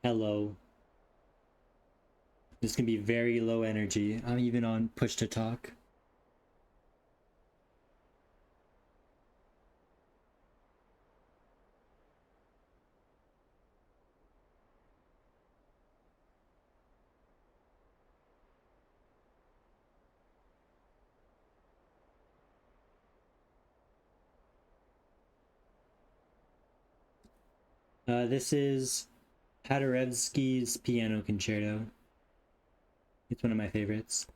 Hello. This can be very low energy. I'm even on push to talk. This is Paderewski's Piano Concerto. It's one of my favorites.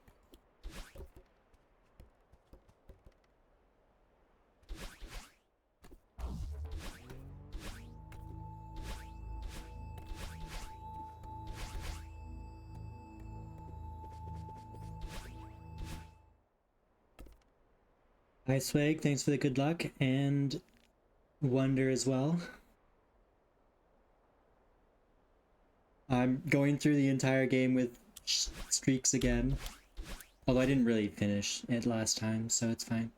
Hi Swag, thanks for the good luck, and Wonder as well. I'm going through the entire game with streaks again. Although I didn't really finish it last time, so it's fine.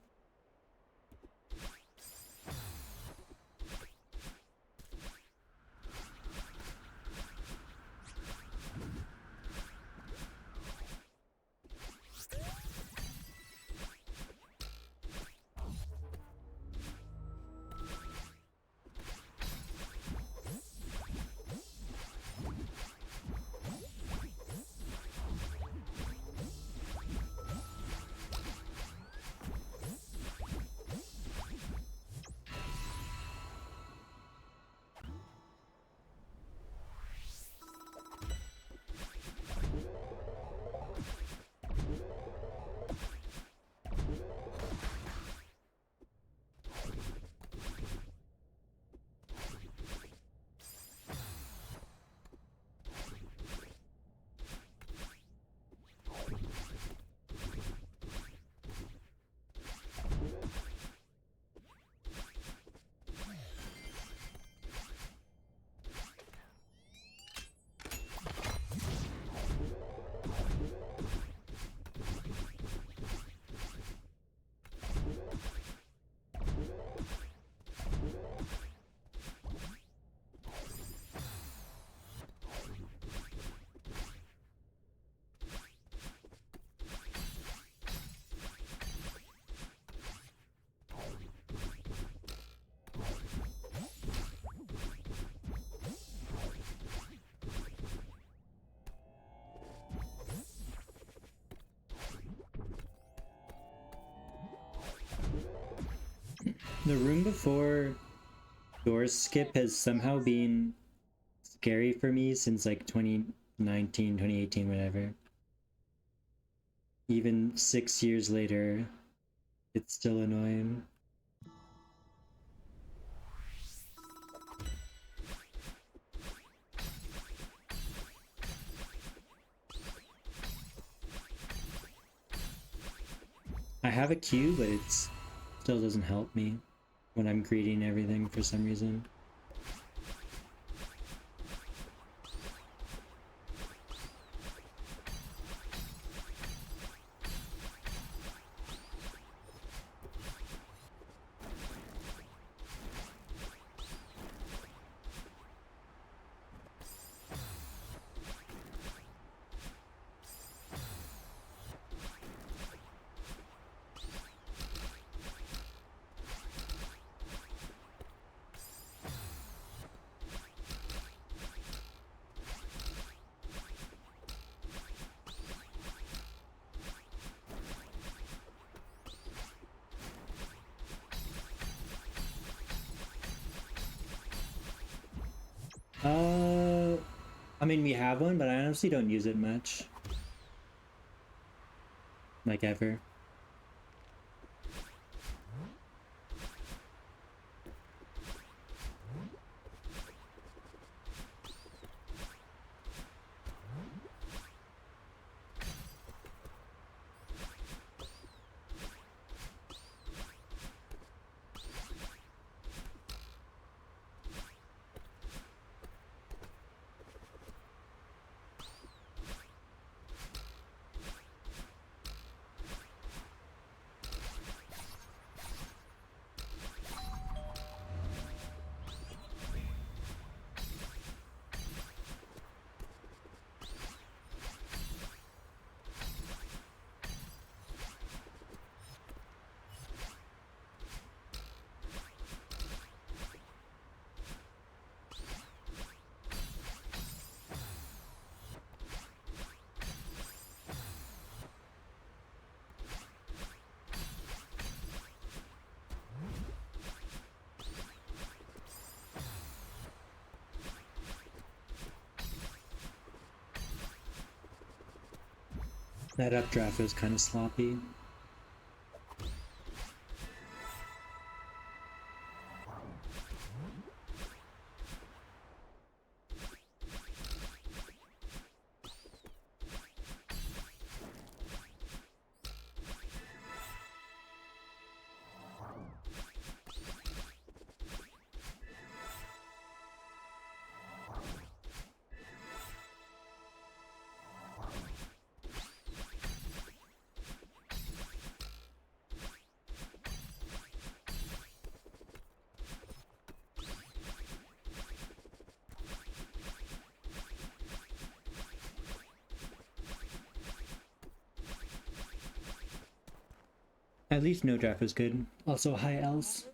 The room before Doors Skip has somehow been scary for me since like 2019, 2018, whatever. Even 6 years later, it's still annoying. I have a queue, but it still doesn't help me when I'm greeting everything for some reason. I mean, we have one, but I honestly don't use it much. Like, ever. That updraft was kind of sloppy. At least no draft was good. Also high L's.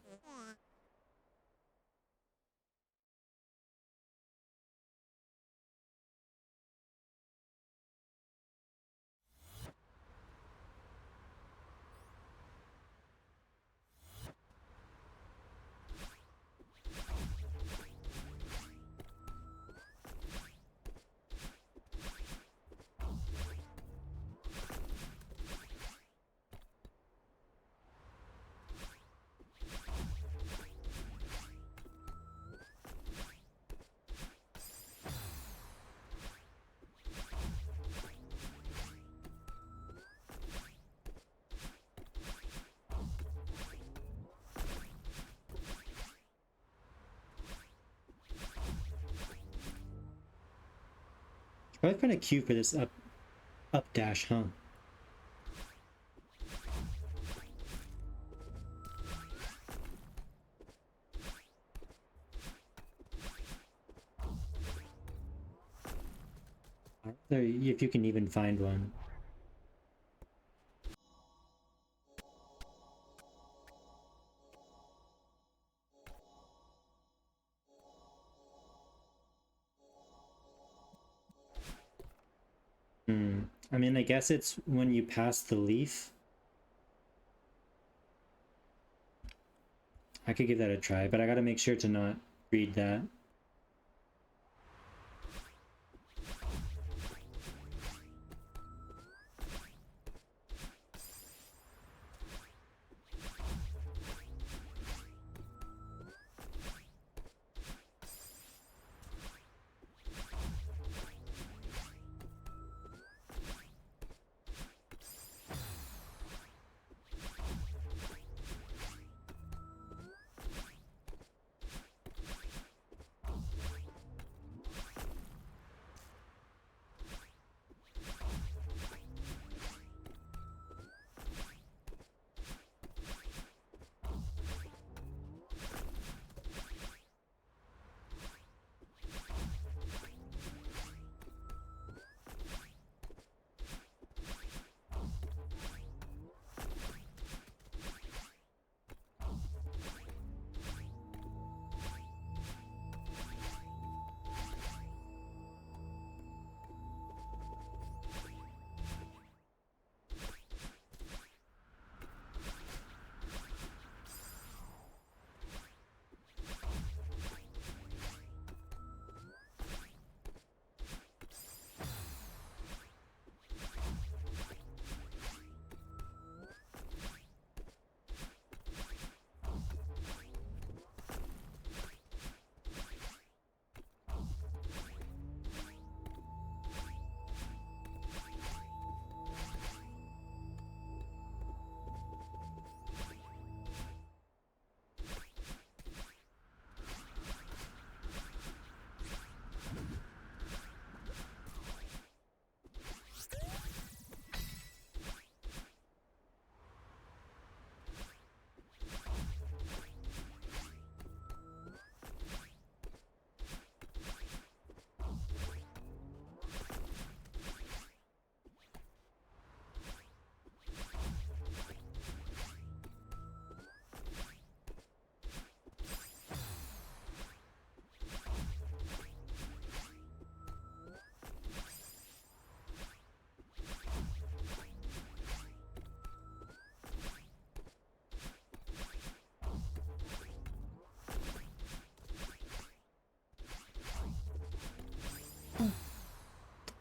Probably find a Q for this up dash, huh? If you can even find one. I mean, I guess it's when you pass the leaf. I could give that a try, but I gotta make sure to not read that.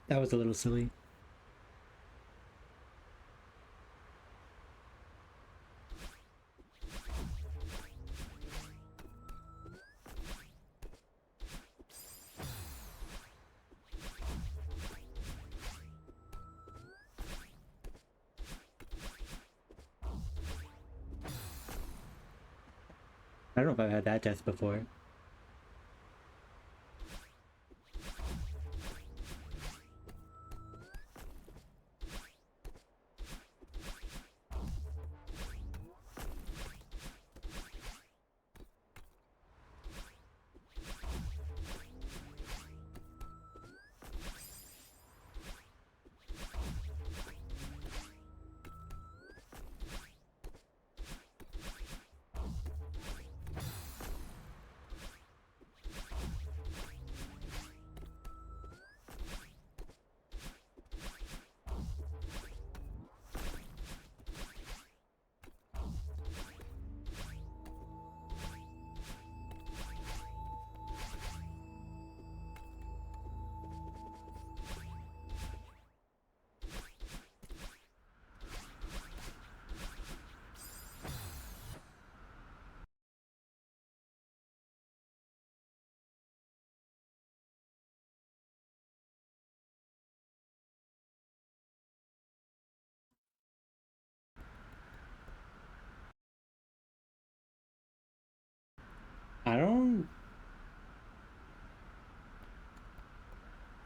That was a little silly. I don't know if I've had that death before.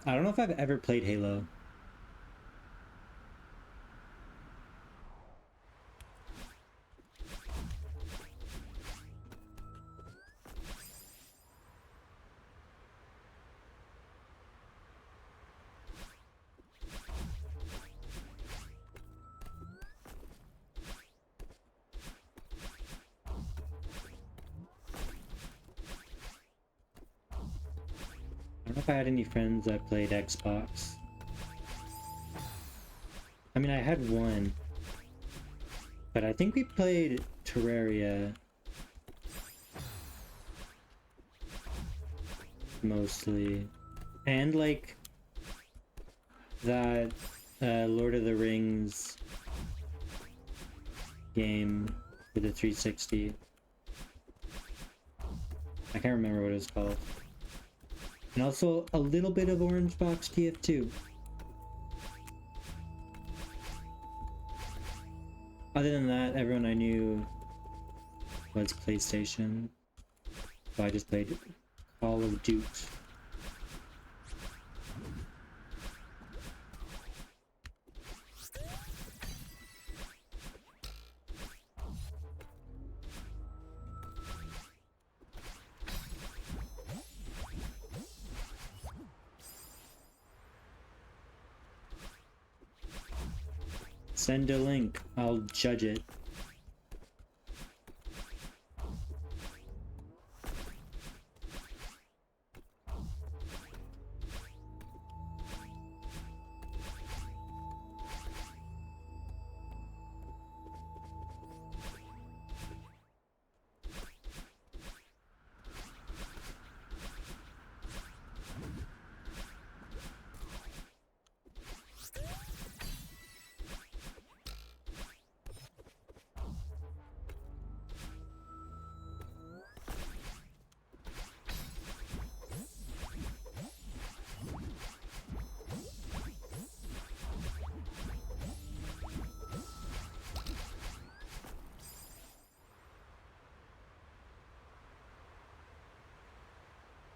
I don't know if I've ever played Halo. I don't know if I had any friends that played Xbox. I mean, I had one, but I think we played Terraria mostly, and like that Lord of the Rings game for the 360. I can't remember what it was called. And also a little bit of Orange Box TF2. Other than that, everyone I knew was PlayStation. So I just played Call of Duty. Send a link, I'll judge it.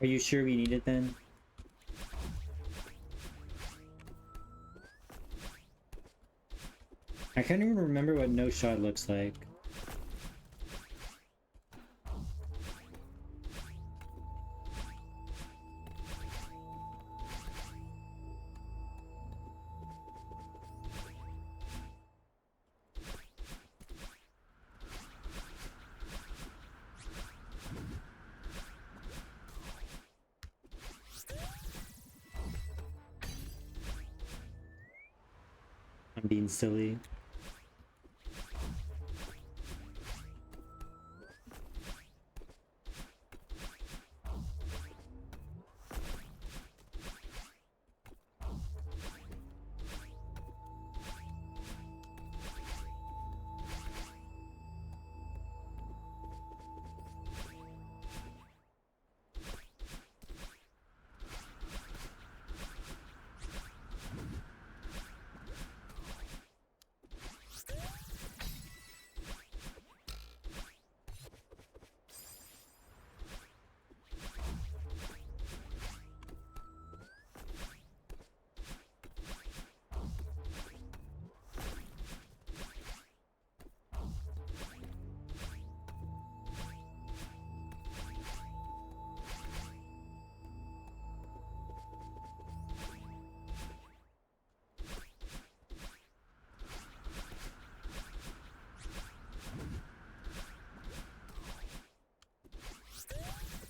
Are you sure we need it then? I can't even remember what no shot looks like. I'm being silly.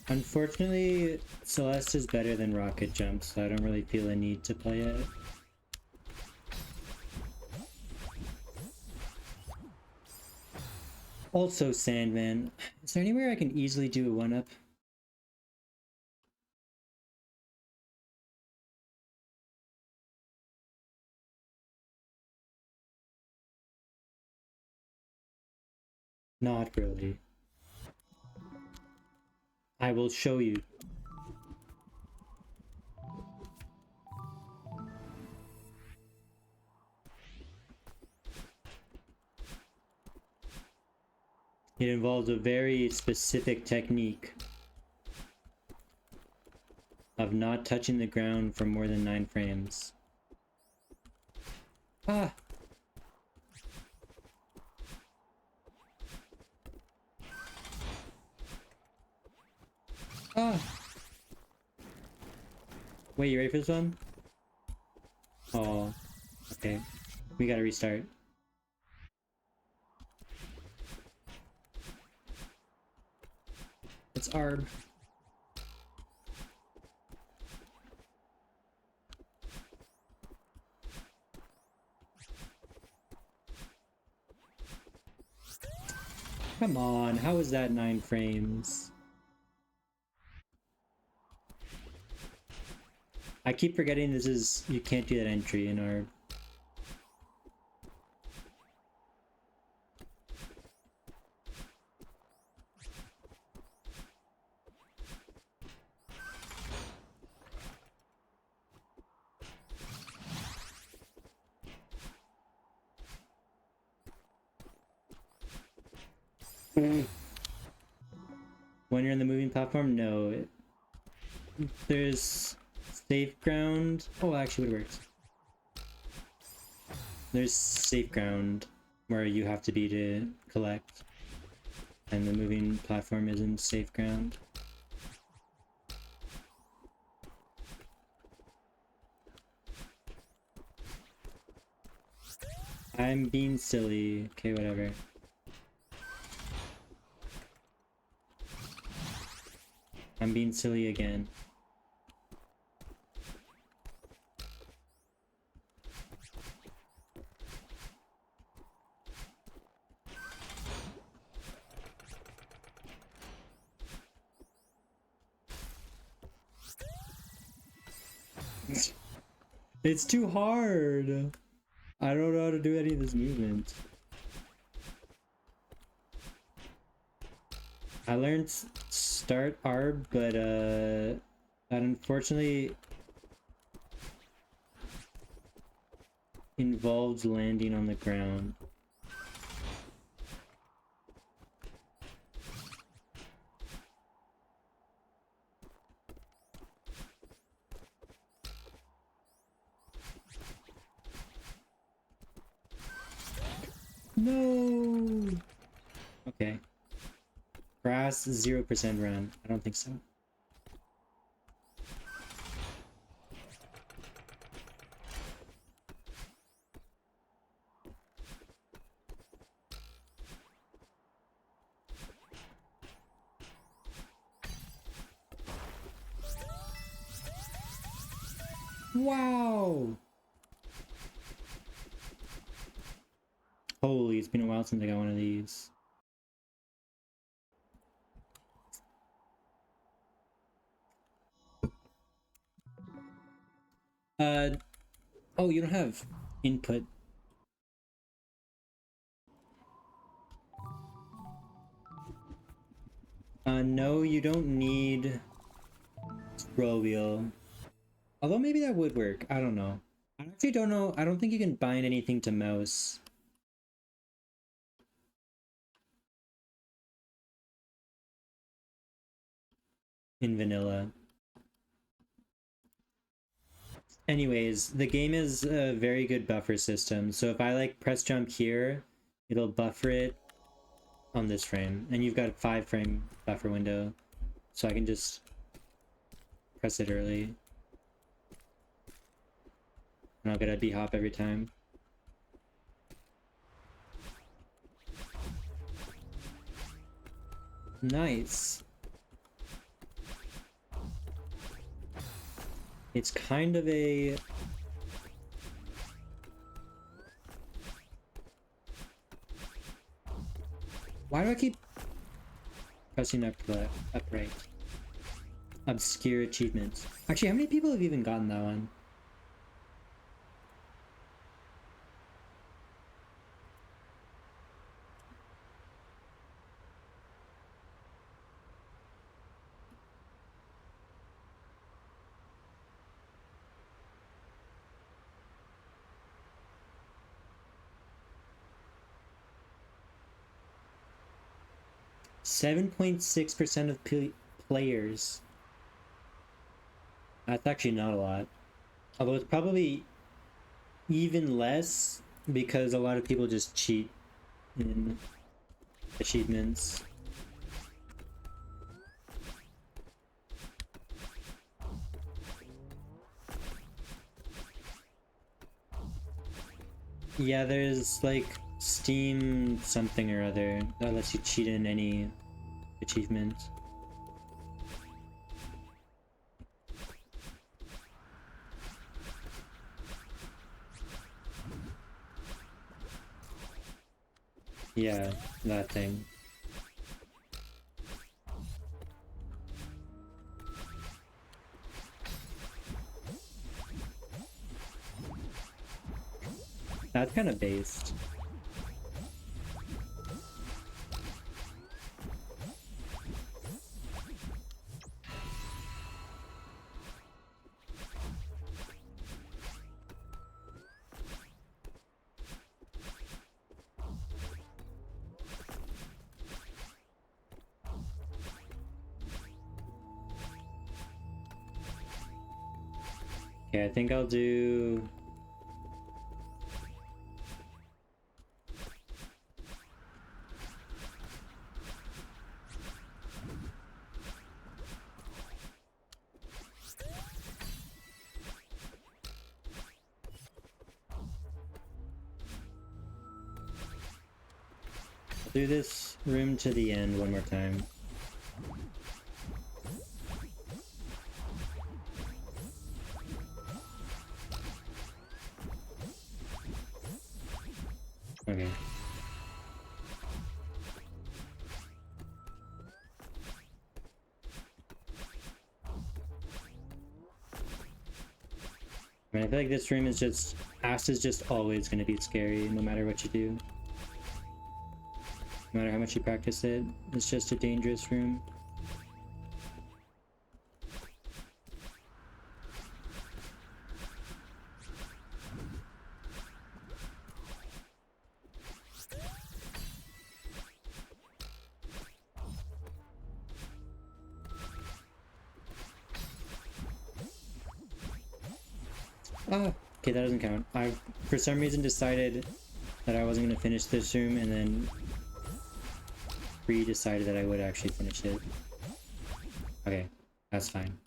Unfortunately, Celeste is better than Rocket Jump, so I don't really feel a need to play it. Also, Sandman. Is there anywhere I can easily do a 1-up? Not really. I will show you. It involves a very specific technique of not touching the ground for more than 9 frames. Ah! Ah! Wait, you ready for this one? Oh, okay. We gotta restart. It's ARB. Come on, how is that 9 frames? I keep forgetting this is... you can't do that entry in ARB. When you're in the moving platform, no. There's safe ground. Oh, actually, it works. There's safe ground where you have to be to collect, and the moving platform isn't safe ground. I'm being silly. Okay, whatever. I'm being silly again. It's too hard. I don't know how to do any of this movement. I learned start ARB, but that unfortunately involves landing on the ground. No. Okay. Grass 0% run. I don't think so. Wow. Holy, it's been a while since I got one of these. Oh, you don't have input. No, you don't need scroll wheel. Although maybe that would work. I don't know. I actually don't know. I don't think you can bind anything to mouse in vanilla. Anyways, the game is a very good buffer system. So if I like press jump here, it'll buffer it on this frame. And you've got a 5-frame buffer window. So I can just press it early. And I'll get a B-hop every time. Nice. It's kind of a... Why do I keep pressing upright? Obscure achievements. Actually, how many people have even gotten that one? .6% of players. That's actually not a lot. Although it's probably even less because a lot of people just cheat in achievements. Yeah, there's like Steam something or other that lets you cheat in any achievement. Yeah, that thing. That's kind of based. Okay, I think I'll do... I'll do this room to the end one more time. Okay. I mean, I feel like this room is just... Ass is just always going to be scary, no matter what you do. No matter how much you practice it, it's just a dangerous room. Ah, okay, that doesn't count. I, for some reason, decided that I wasn't going to finish this room, and then decided that I would actually finish it. Okay, that's fine.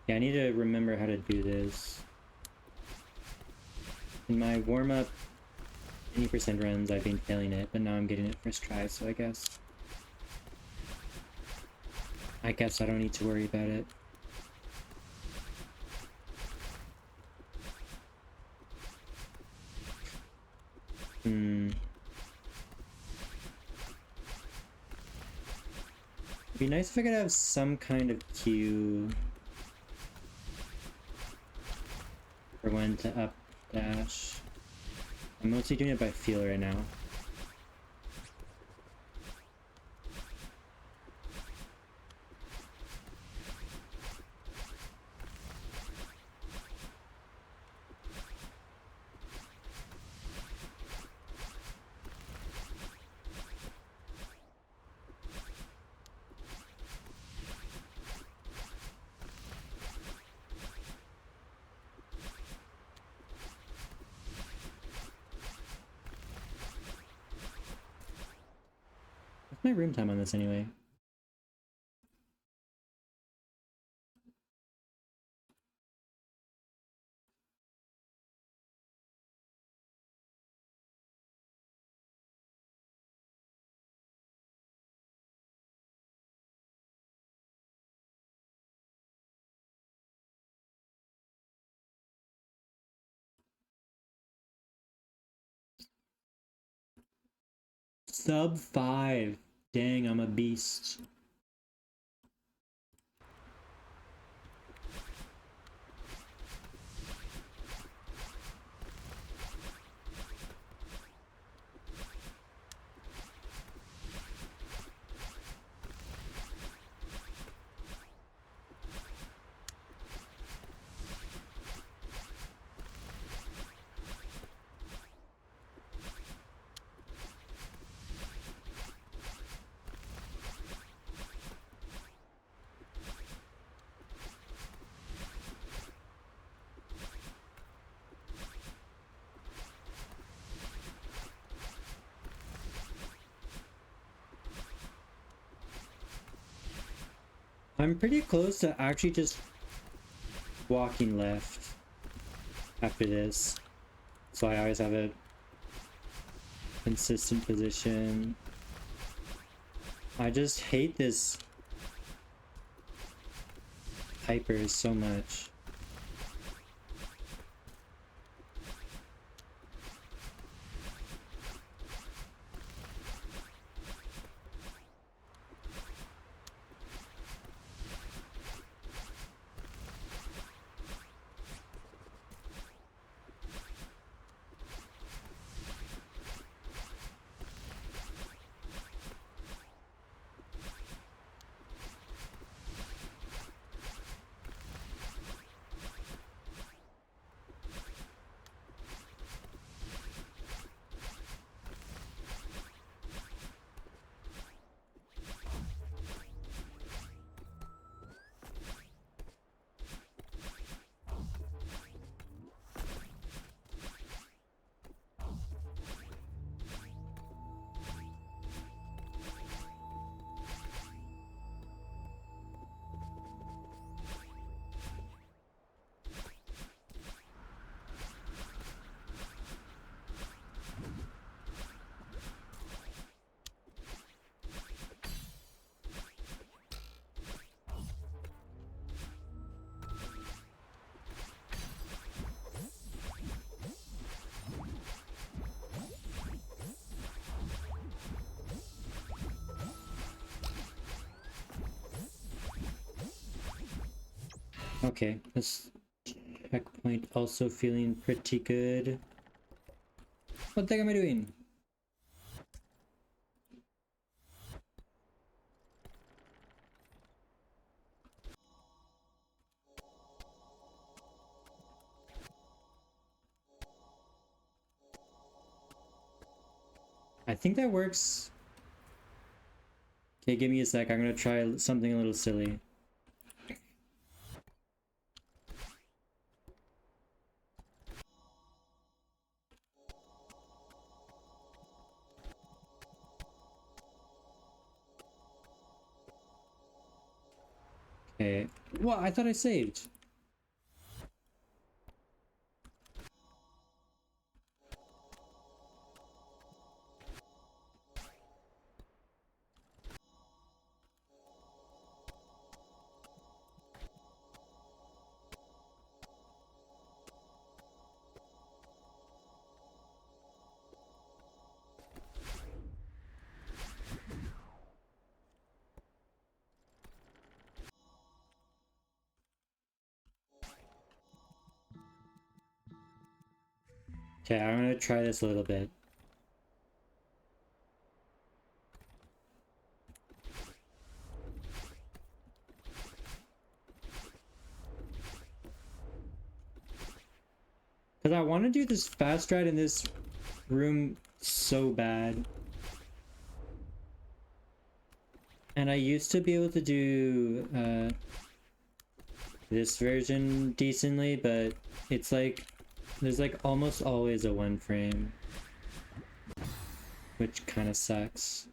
Yeah, I need to remember how to do this. In my warm-up 80% runs, I've been failing it, but now I'm getting it first try, so I guess I don't need to worry about it. It'd be nice if I could have some kind of cue for when to up dash. I'm mostly doing it by feel right now. What's my room time on this anyway? Sub 5. Dang, I'm a beast. I'm pretty close to actually just walking left after this, so I always have a consistent position. I just hate this hyper so much. Okay, this checkpoint also feeling pretty good. What the heck am I doing? I think that works. Okay, give me a sec. I'm gonna try something a little silly. Okay. What? I thought I saved. Okay, I'm gonna try this a little bit. Because I want to do this fast ride in this room so bad. And I used to be able to do this version decently, but it's like there's like almost always a 1 frame, which kind of sucks.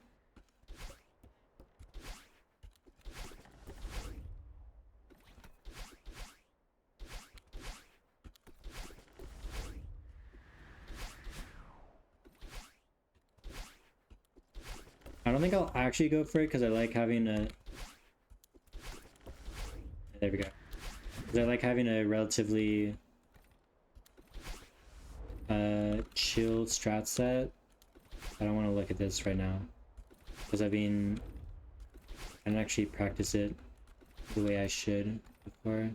I don't think I'll actually go for it because I like having a... There we go. Because I like having a relatively chill strat set. I don't want to look at this right now. Because I didn't actually practice it the way I should before.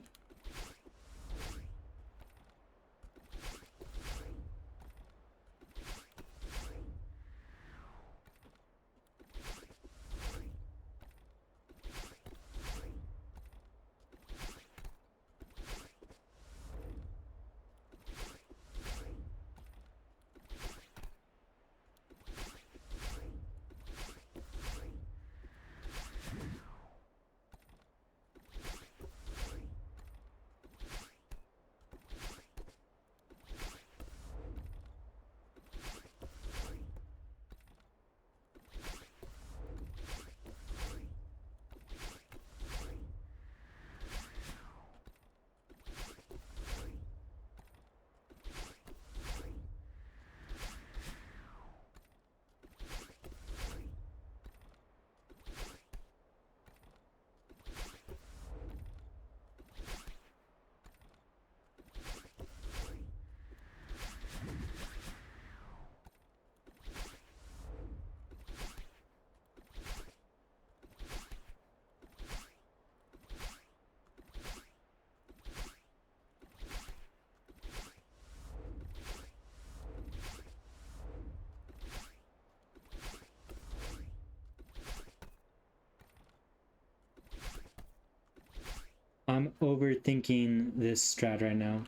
I'm overthinking this strat right now.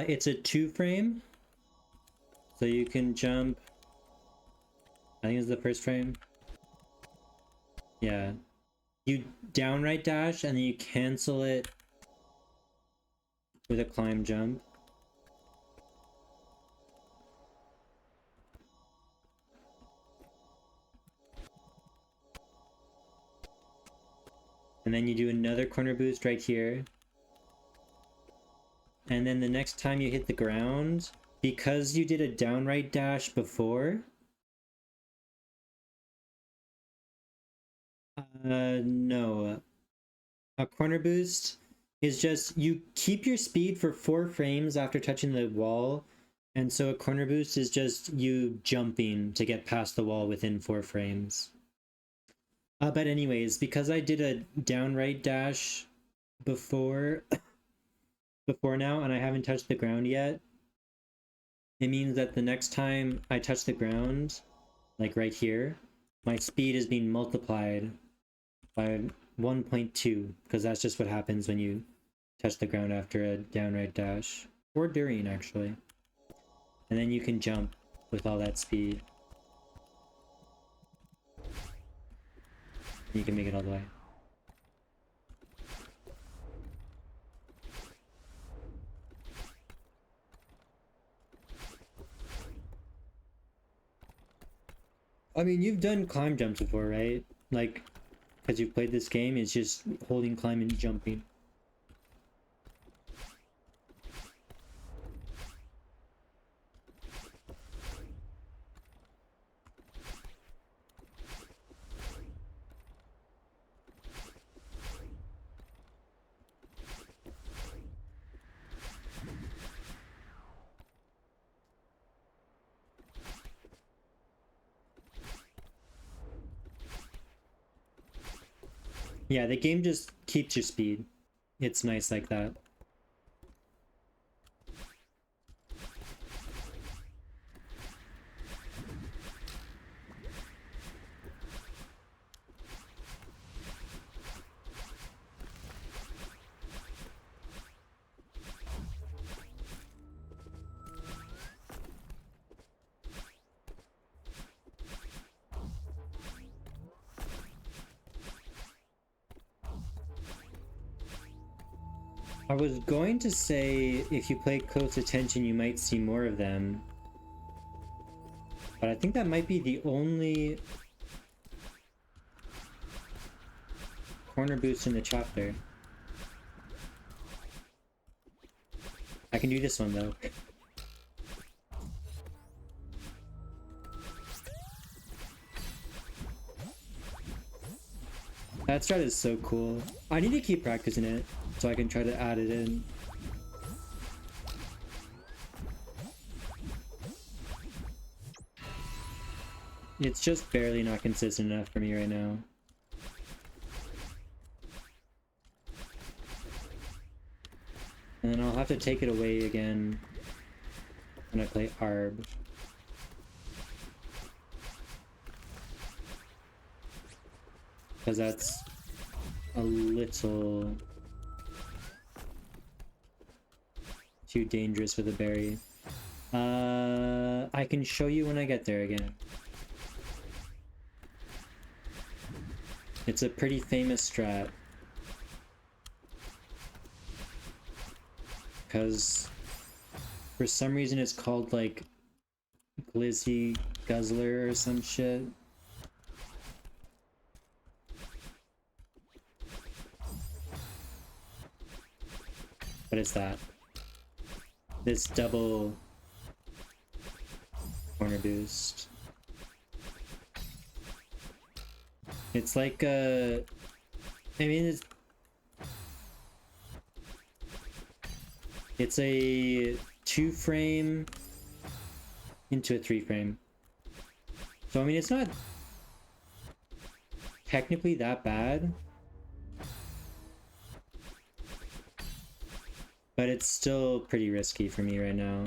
It's a 2-frame, so you can jump. I think it's the first frame. Yeah, you downright dash and then you cancel it with a climb jump. And then you do another corner boost right here. And then the next time you hit the ground, because you did a downright dash before, no. A corner boost is just, you keep your speed for 4 frames after touching the wall, and so a corner boost is just you jumping to get past the wall within 4 frames. But anyways, because I did a downright dash before now and I haven't touched the ground yet, it means that the next time I touch the ground, like right here, my speed is being multiplied by 1.2, because that's just what happens when you touch the ground after a downright dash, or during actually. And then you can jump with all that speed. You can make it all the way. I mean, you've done climb jumps before, right? Like, because you've played this game, it's just holding climb and jumping. Yeah, the game just keeps your speed. It's nice like that. I was going to say if you pay close attention you might see more of them, but I think that might be the only corner boost in the chapter. I can do this one though. That strat is so cool. I need to keep practicing it so I can try to add it in. It's just barely not consistent enough for me right now. And then I'll have to take it away again when I play ARB. Because that's a little too dangerous with a berry. I can show you when I get there again. It's a pretty famous strat. Because for some reason it's called like Glizzy Guzzler or some shit. What is that? This double corner boost. It's like I mean, it's a 2-frame into a 3-frame. So I mean, it's not technically that bad, but it's still pretty risky for me right now.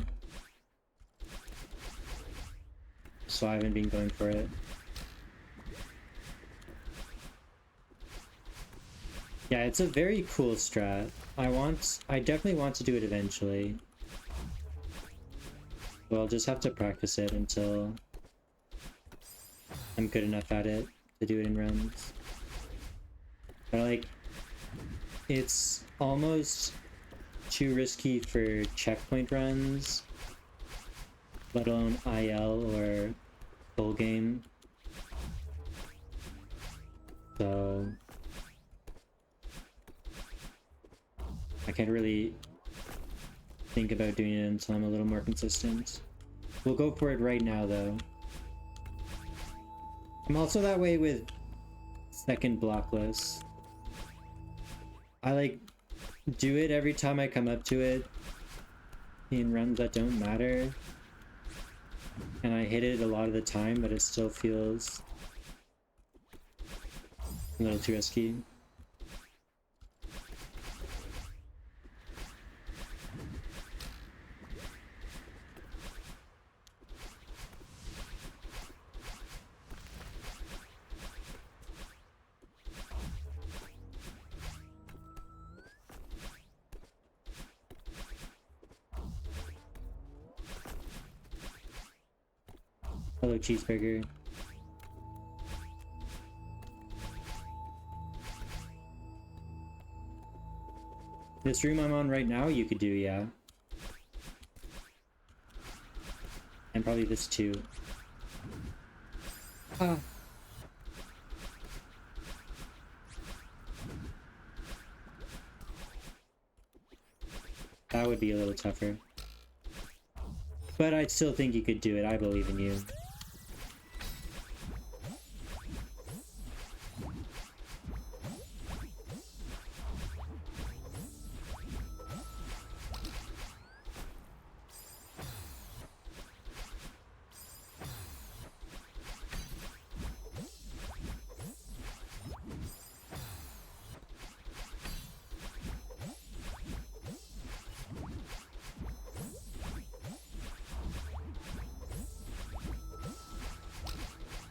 So I haven't been going for it. Yeah, it's a very cool strat. I definitely want to do it eventually. Well, I'll just have to practice it until I'm good enough at it to do it in runs. But like, it's almost too risky for checkpoint runs, let alone IL or full game. So I can't really think about doing it until I'm a little more consistent. We'll go for it right now though. I'm also that way with second blockless. I like do it every time I come up to it in runs that don't matter. And I hit it a lot of the time, but it still feels a little too risky. Hello, cheeseburger. This room I'm on right now, you could do, yeah. And probably this too. Ah. That would be a little tougher. But I still think you could do it. I believe in you.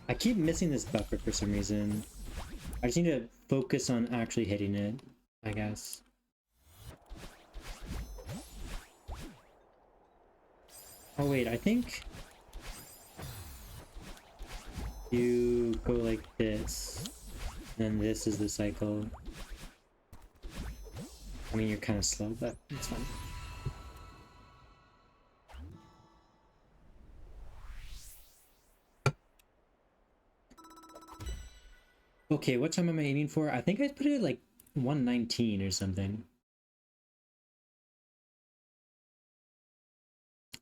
I keep missing this buffer for some reason. I just need to focus on actually hitting it, I guess. Oh wait, I think you go like this, and this is the cycle. I mean, you're kind of slow, but it's fine. Okay, what time am I aiming for? I think I put it at like 119 or something.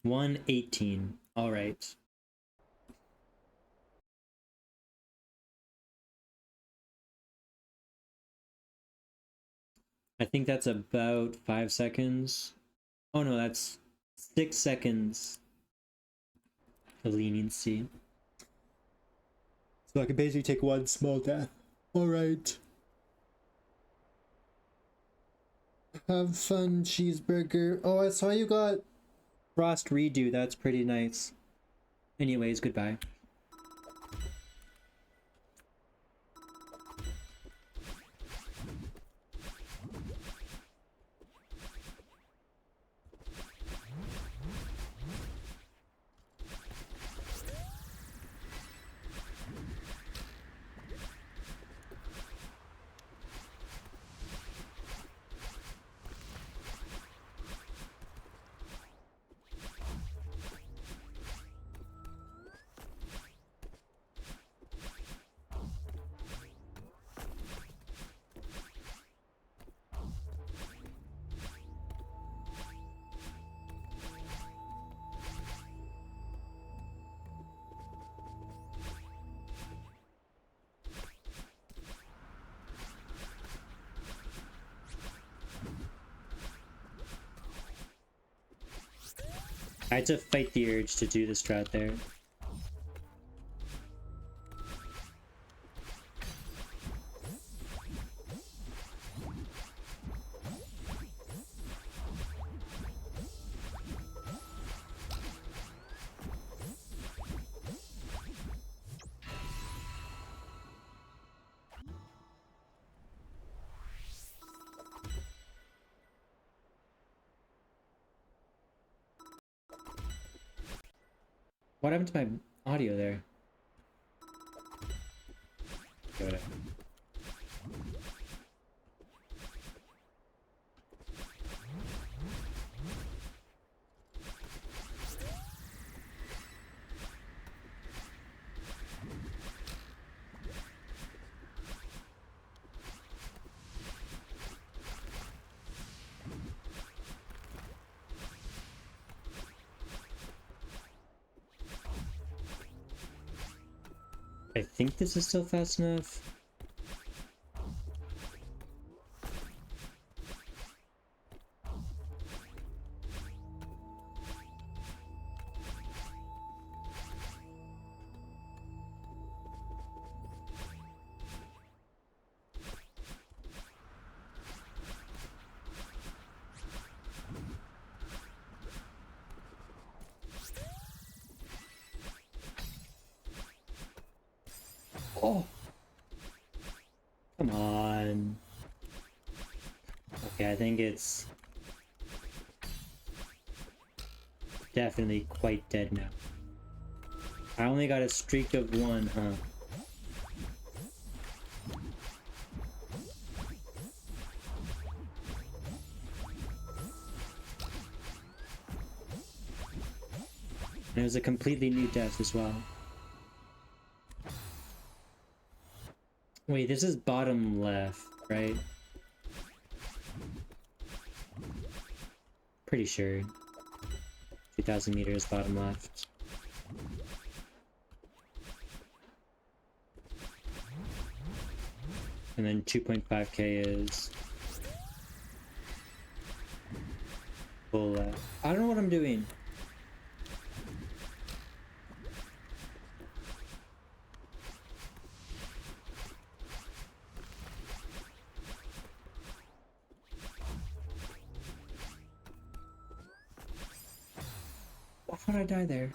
118. All right. I think that's about 5 seconds. Oh no, that's 6 seconds of leniency. So I can basically take one small death. Alright. Have fun, cheeseburger. Oh, I saw you got Frost Redo. That's pretty nice. Anyways, goodbye. I had to fight the urge to do the strat there. What happened to my audio there? Okay, whatever. I think this is still fast enough. Oh! Come on. Okay, I think it's definitely quite dead now. I only got a streak of 1, huh? And it was a completely new death as well. Wait, this is bottom left, right? Pretty sure. 2,000 meters bottom left. And then 2.5k is full left. I don't know what I'm doing. Why would I die there?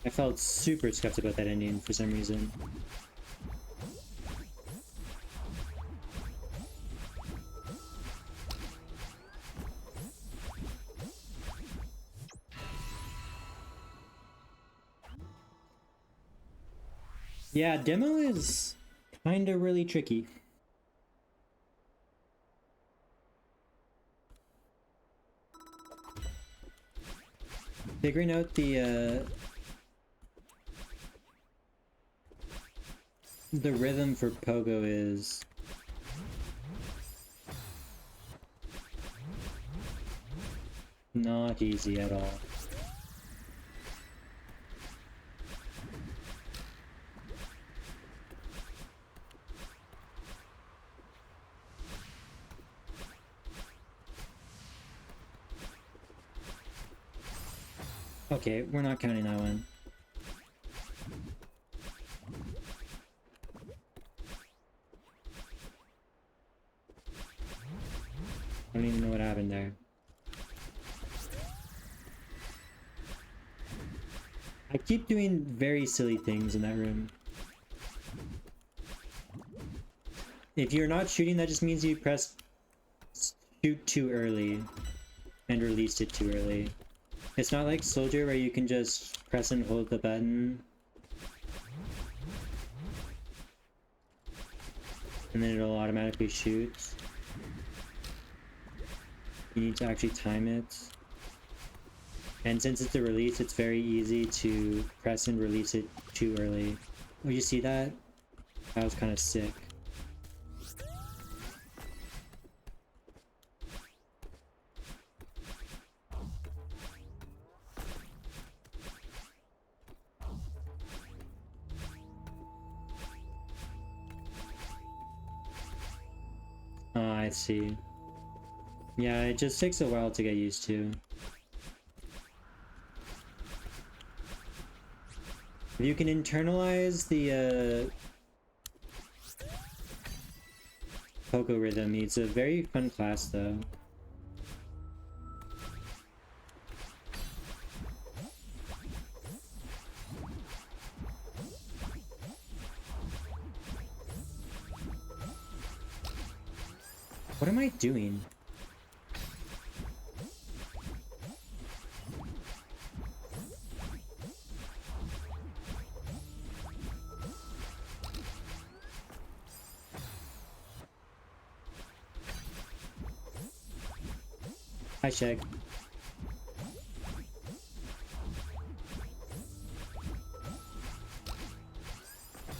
I felt super scuffed about that ending for some reason. Yeah, demo is kinda really tricky. Figuring out the rhythm for Pogo is not easy at all. Okay, we're not counting that one. I don't even know what happened there. I keep doing very silly things in that room. If you're not shooting, that just means you pressed shoot too early and released it too early. It's not like Soldier where you can just press and hold the button and then it'll automatically shoot. You need to actually time it. And since it's a release, it's very easy to press and release it too early. Oh, you see that? That was kind of sick. Oh, I see. Yeah, it just takes a while to get used to. If you can internalize the Pogo rhythm, it's a very fun class though. What am I doing? Hi, Shag.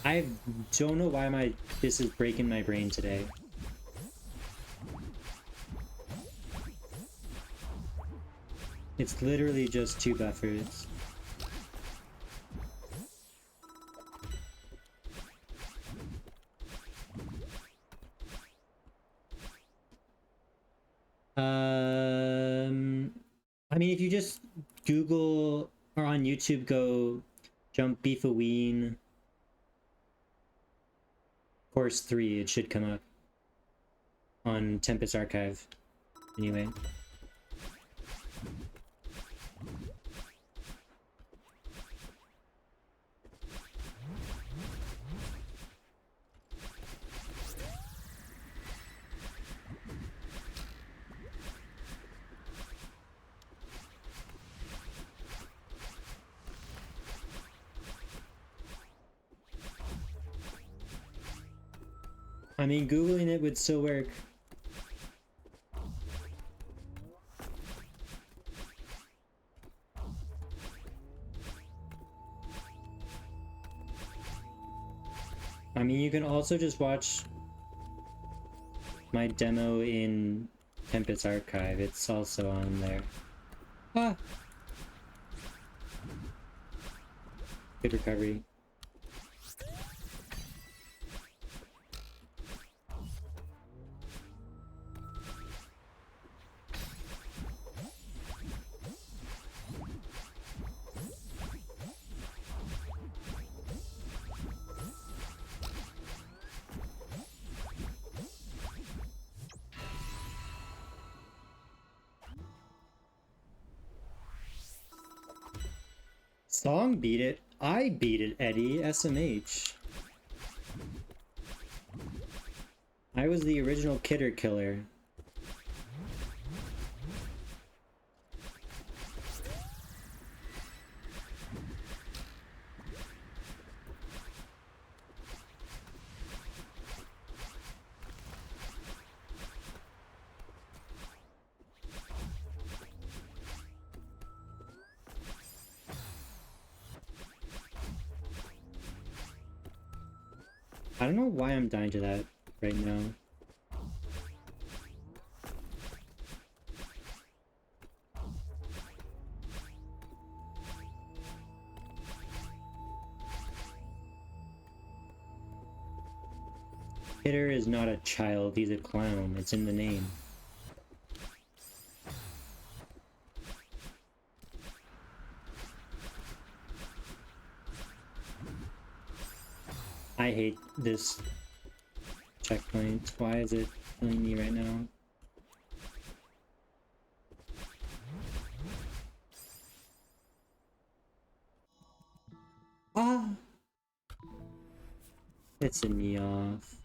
I don't know why this is breaking my brain today. It's literally just 2 buffers. I mean, if you just Google or on YouTube go jump beefaween course 3, it should come up on Tempest Archive. Anyway. I mean, Googling it would still work. I mean, you can also just watch my demo in Tempest Archive. It's also on there. Ah! Good recovery. Song beat it. I beat it, Eddie. SMH. I was the original Kidder Killer. I don't know why I'm dying to that right now. Kidder is not a child, he's a clown. It's in the name. I hate this checkpoint. Why is it killing me right now? Ah! Pissing me off.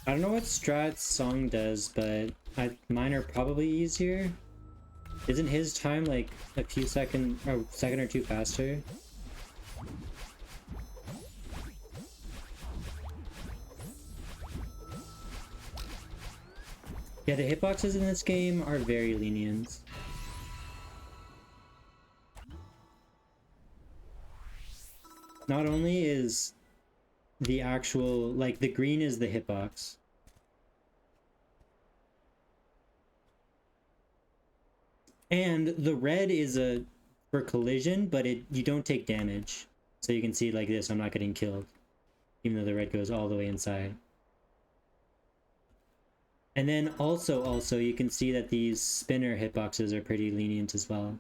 I don't know what strat Song does, but mine are probably easier. Isn't his time like a few second or two faster? Yeah, the hitboxes in this game are very lenient. Not only is the actual, like, the green is the hitbox. And the red is for collision, but you don't take damage. So you can see like this, I'm not getting killed. Even though the red goes all the way inside. And then also you can see that these spinner hitboxes are pretty lenient as well.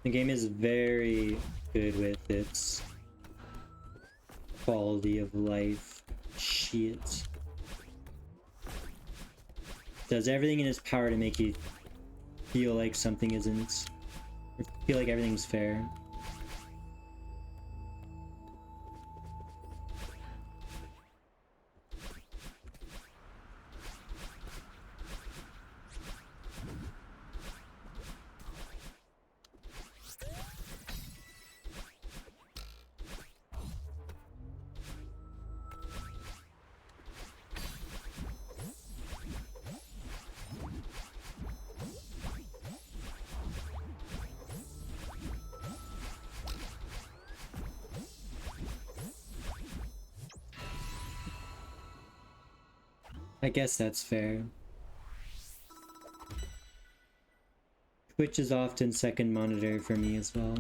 The game is very good with its quality of life. Shit. Does everything in its power to make you feel like something isn't, or feel like everything's fair. I guess that's fair. Twitch is often second monitor for me as well.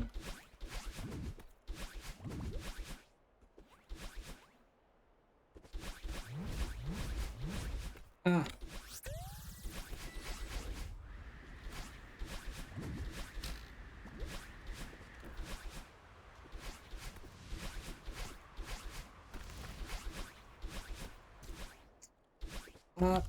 Ah. Ah.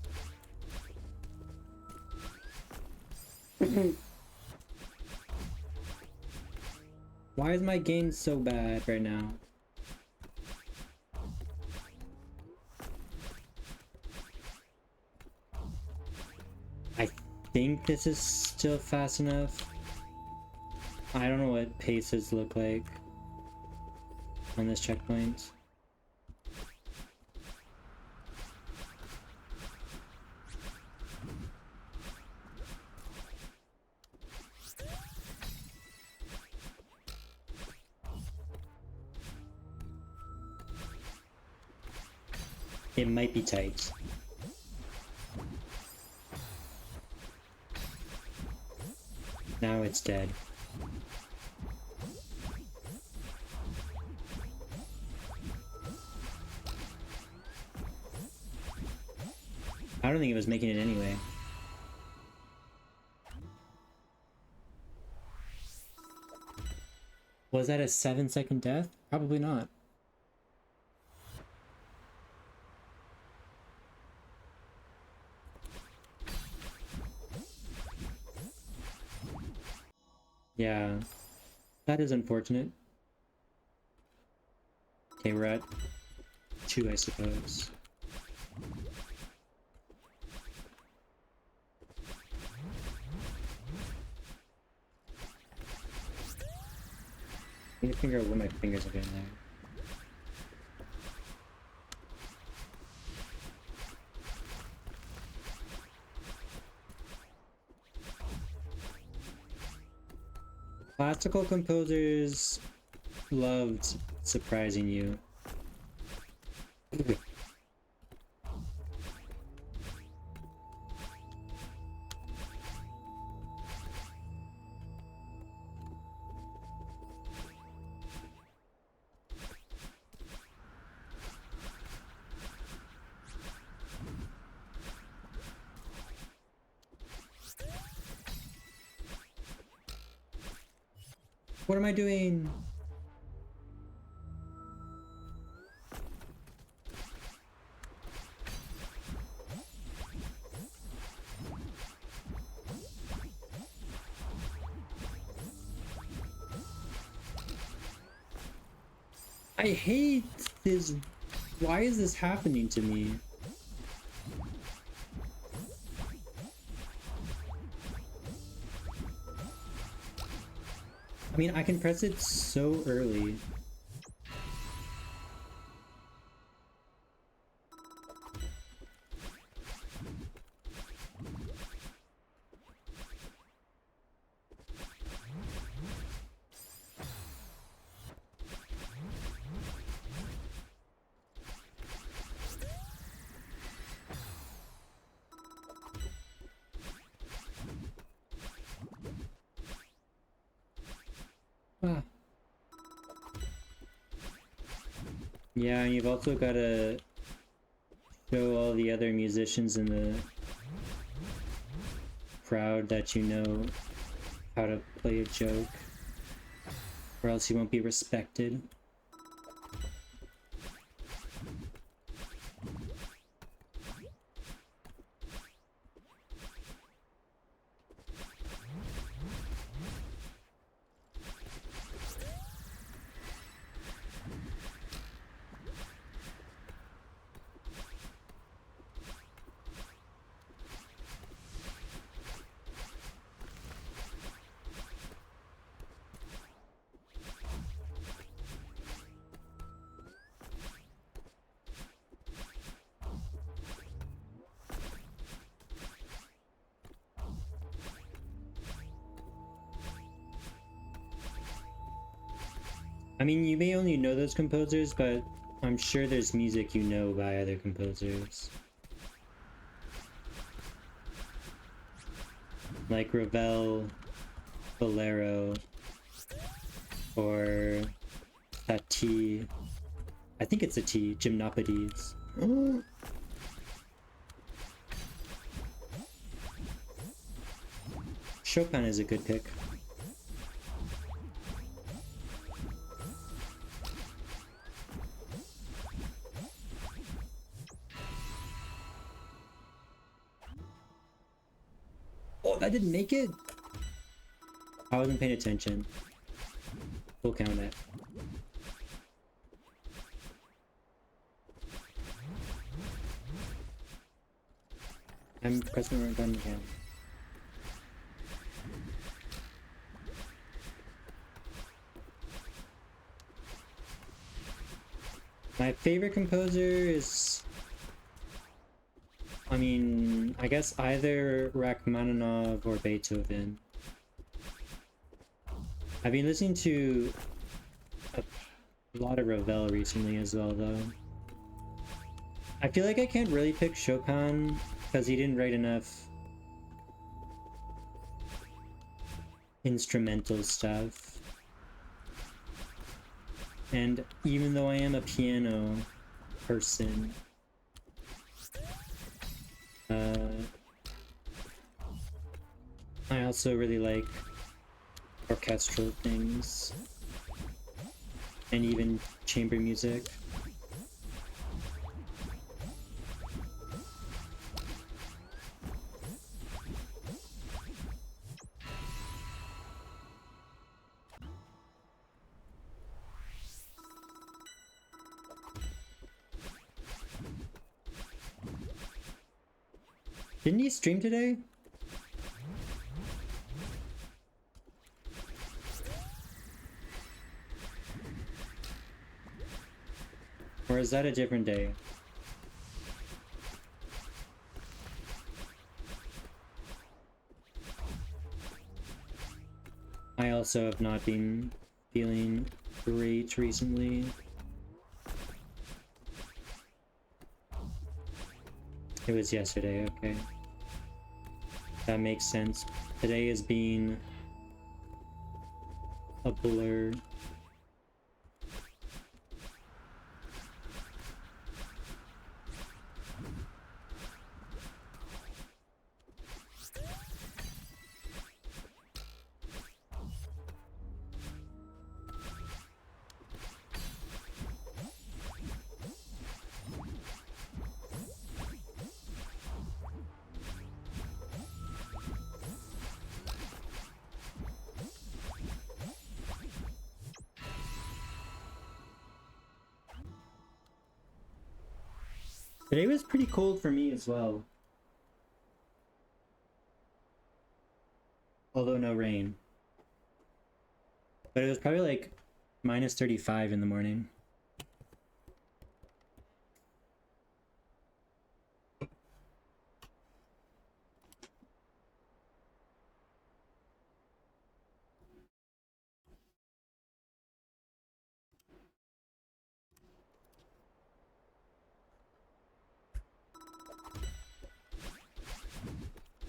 Why is my game so bad right now? I think this is still fast enough. I don't know what paces look like on this checkpoint. It might be tight. Now it's dead. I don't think it was making it anyway. Was that a 7-second death? Probably not. Yeah, that is unfortunate. Okay, we're at 2, I suppose. I need to figure out where my fingers are getting there. Classical composers loved surprising you. What am I doing? I hate this. Why is this happening to me? I mean, I can press it so early. Ah. Yeah, and you've also got to show all the other musicians in the crowd that you know how to play a joke, or else you won't be respected. I mean, you may only know those composers, but I'm sure there's music you know by other composers. like Ravel, Bolero, or that T. I think it's a T, Gymnopodes. Chopin is a good pick. Oh, that didn't make it? I wasn't paying attention. We'll count it. I'm pressing the wrong button again. My favorite composer is, I mean, I guess either Rachmaninoff or Beethoven. I've been listening to a lot of Ravel recently as well, though. I feel like I can't really pick Chopin because he didn't write enough instrumental stuff. And even though I am a piano person, I also really like orchestral things and even chamber music. Didn't he stream today? Or is that a different day? I also have not been feeling great recently. It was yesterday, okay. That makes sense. Today is being a blur. Today was pretty cold for me as well. Although no rain. But it was probably like minus 35 in the morning.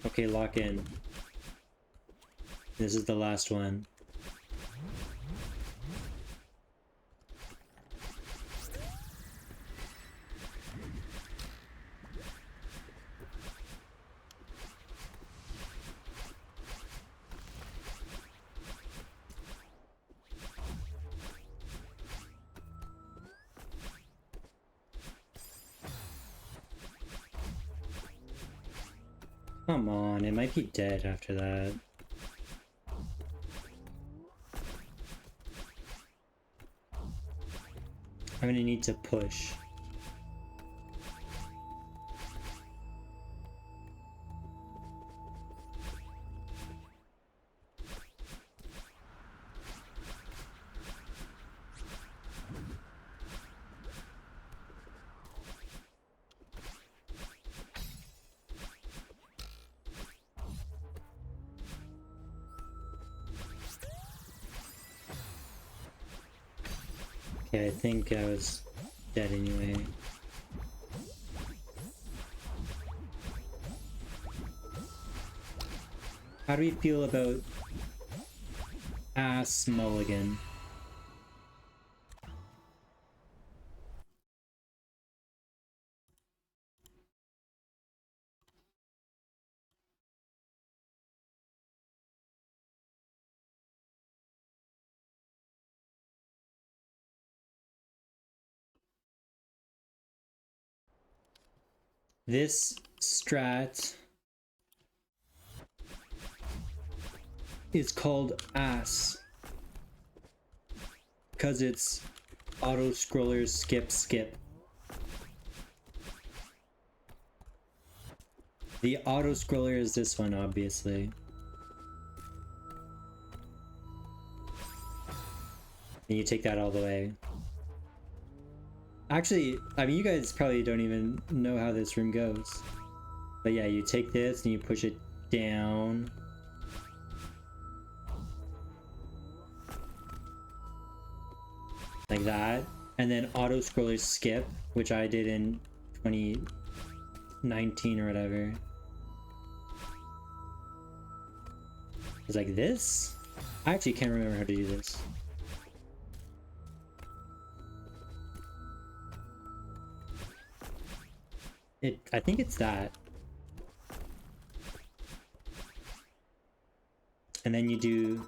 Okay, lock in. This is the last one. Come on, it might be dead after that. I'm gonna need to push. Okay, I think I was dead anyway. How do we feel about ass mulligan? This strat is called ass because it's auto scroller skip skip. The auto scroller is this one, obviously. And you take that all the way. Actually, I mean, you guys probably don't even know how this room goes. But yeah, you take this and you push it down. Like that. And then auto scroller skip, which I did in 2019 or whatever. It's like this? I actually can't remember how to do this. I think it's that. And then you do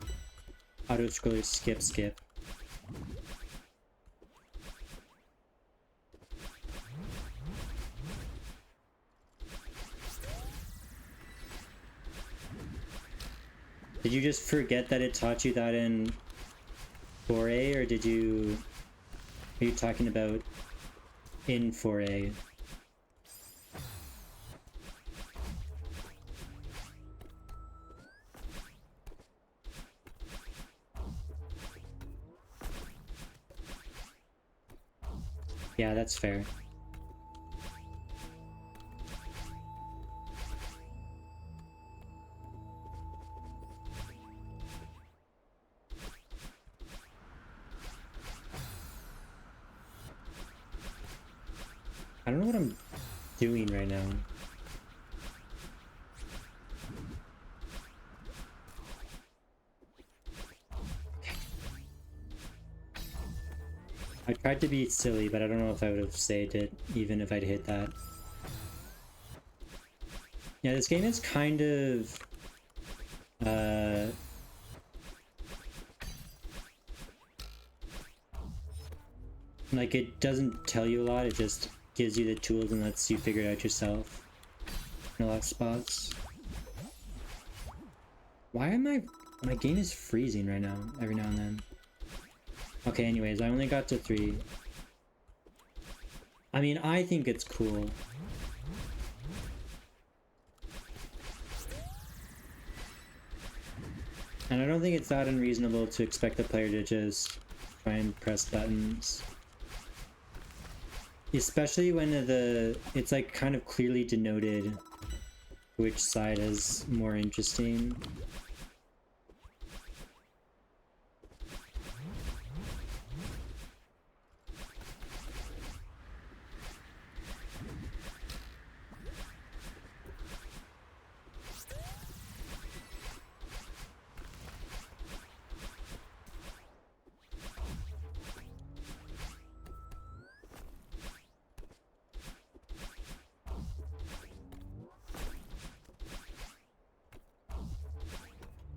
auto scroller skip skip. Did you just forget that it taught you that in 4A, or are you talking about in 4A? Yeah, that's fair. I don't know what I'm doing right now. I tried to be silly, but I don't know if I would have saved it, even if I'd hit that. Yeah, this game is kind of... like, it doesn't tell you a lot, it just gives you the tools and lets you figure it out yourself in a lot of spots. Why am my game is freezing right now, every now and then. Okay, anyways, I only got to 3. I mean, I think it's cool. And I don't think it's that unreasonable to expect the player to just try and press buttons. Especially when it's like kind of clearly denoted which side is more interesting.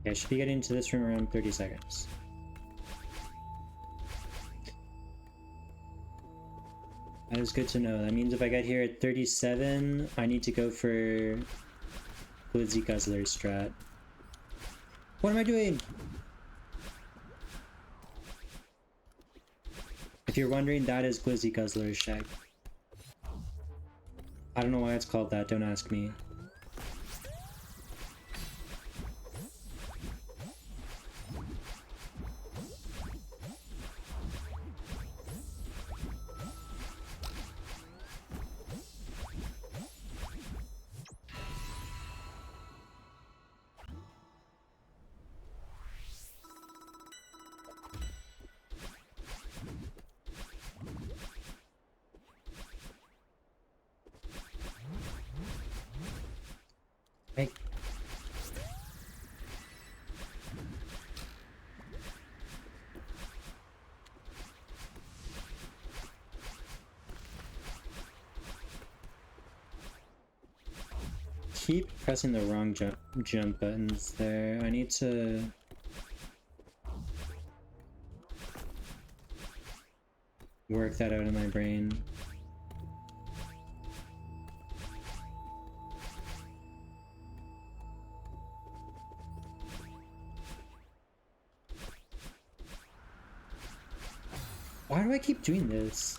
Okay, I should be getting into this room around 30 seconds. That is good to know. That means if I get here at 37, I need to go for Glizzy Guzzler strat. What am I doing? If you're wondering, that is Glizzy Guzzler Shag. I don't know why it's called that, don't ask me. keep pressing the wrong jump buttons there. I need to... work that out in my brain. Why do I keep doing this?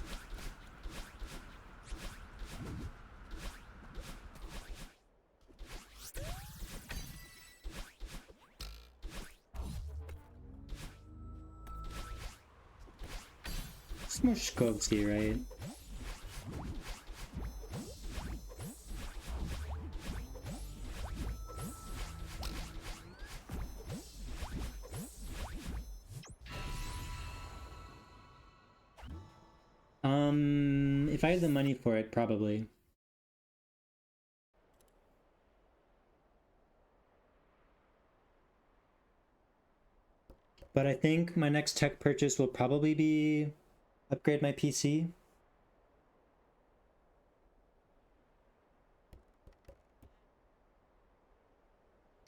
It's more Shkovsky, right? If I had the money for it, probably. But I think my next tech purchase will probably be upgrade my PC.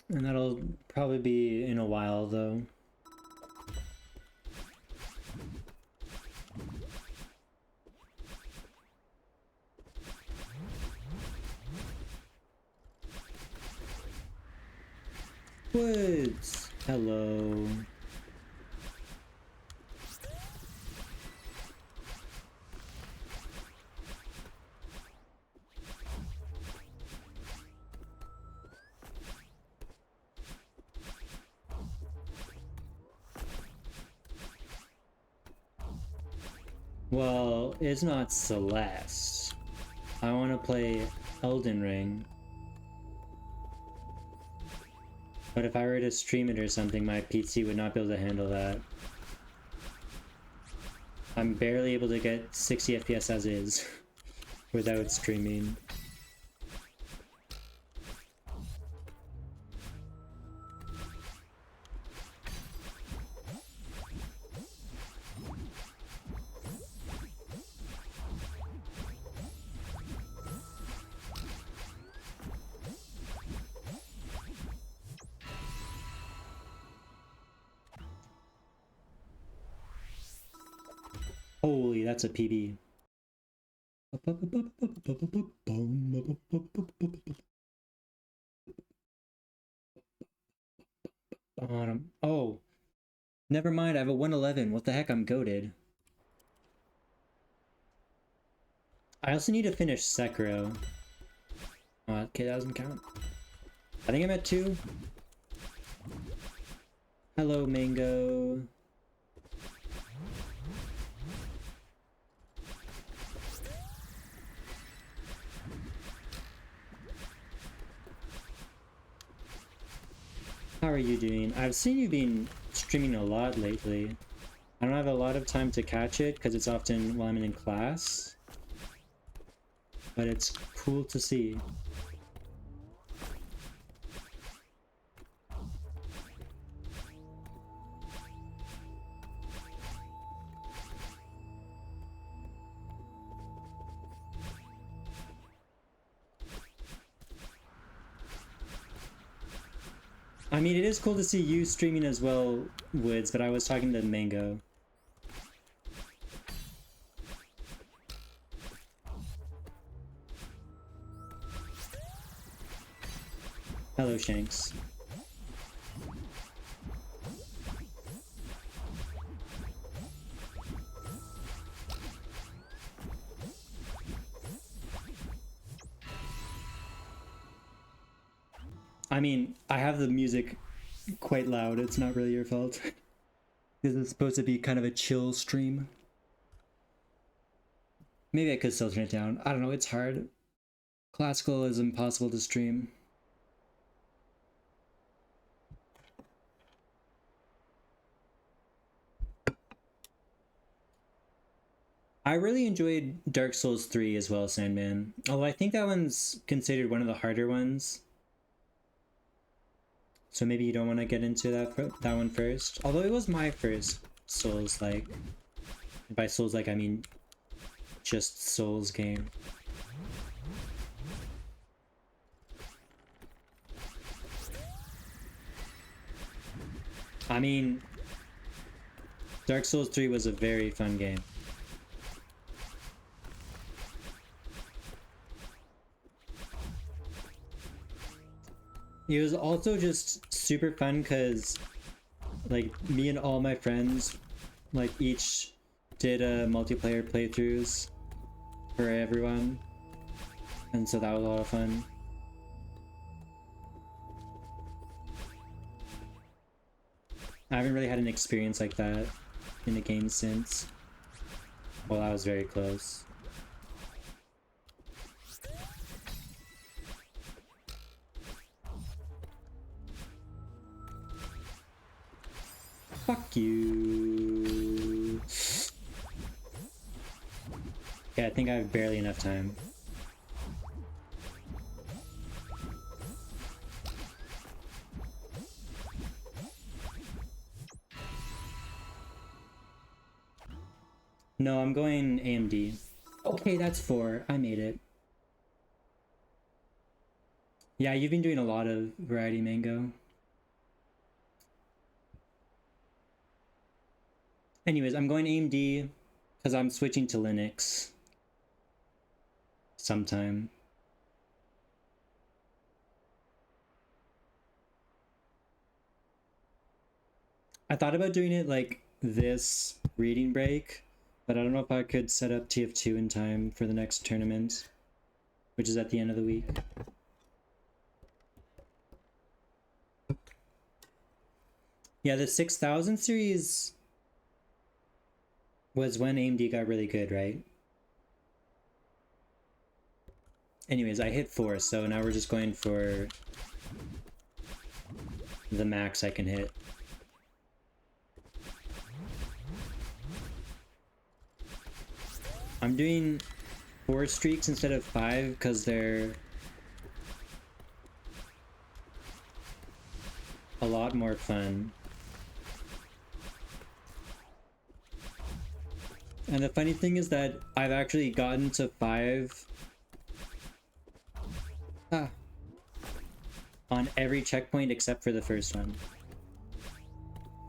And that'll probably be in a while, though. Woods! Hello. Well, it's not Celeste. I want to play Elden Ring. But if I were to stream it or something, my PC would not be able to handle that. I'm barely able to get 60 FPS as is without streaming. Holy, that's a PB. Oh, never mind. I have a 111. What the heck? I'm goated. I also need to finish Sekiro. Okay, that doesn't count. I think I'm at 2. Hello, Mango. How are you doing? I've seen you been streaming a lot lately. I don't have a lot of time to catch it because it's often while I'm in class. But it's cool to see. I mean, it is cool to see you streaming as well, Woods, but I was talking to Mango. Hello, Shanks. I mean, I have the music quite loud. It's not really your fault. This is supposed to be kind of a chill stream. Maybe I could still turn it down. I don't know, it's hard. Classical is impossible to stream. I really enjoyed Dark Souls 3 as well, Sandman. Although I think that one's considered one of the harder ones. So maybe you don't want to get into that one first. Although it was my first Souls-like. By Souls-like, I mean just Souls game. I mean, Dark Souls 3 was a very fun game. It was also just super fun because, like, me and all my friends, like, each did multiplayer playthroughs for everyone, and so that was a lot of fun. I haven't really had an experience like that in a game since. Well, that was very close. Fuck you. Yeah, I think I have barely enough time. No, I'm going AMD. Okay, that's 4. I made it. Yeah, you've been doing a lot of variety mango. Anyways, I'm going AMD because I'm switching to Linux sometime. I thought about doing it like this reading break, but I don't know if I could set up TF2 in time for the next tournament, which is at the end of the week. Yeah, the 6000 series was when AMD got really good, right? Anyways, I hit 4, so now we're just going for the max I can hit. I'm doing 4 streaks instead of 5 because they're a lot more fun. And the funny thing is that I've actually gotten to 5 on every checkpoint except for the first one.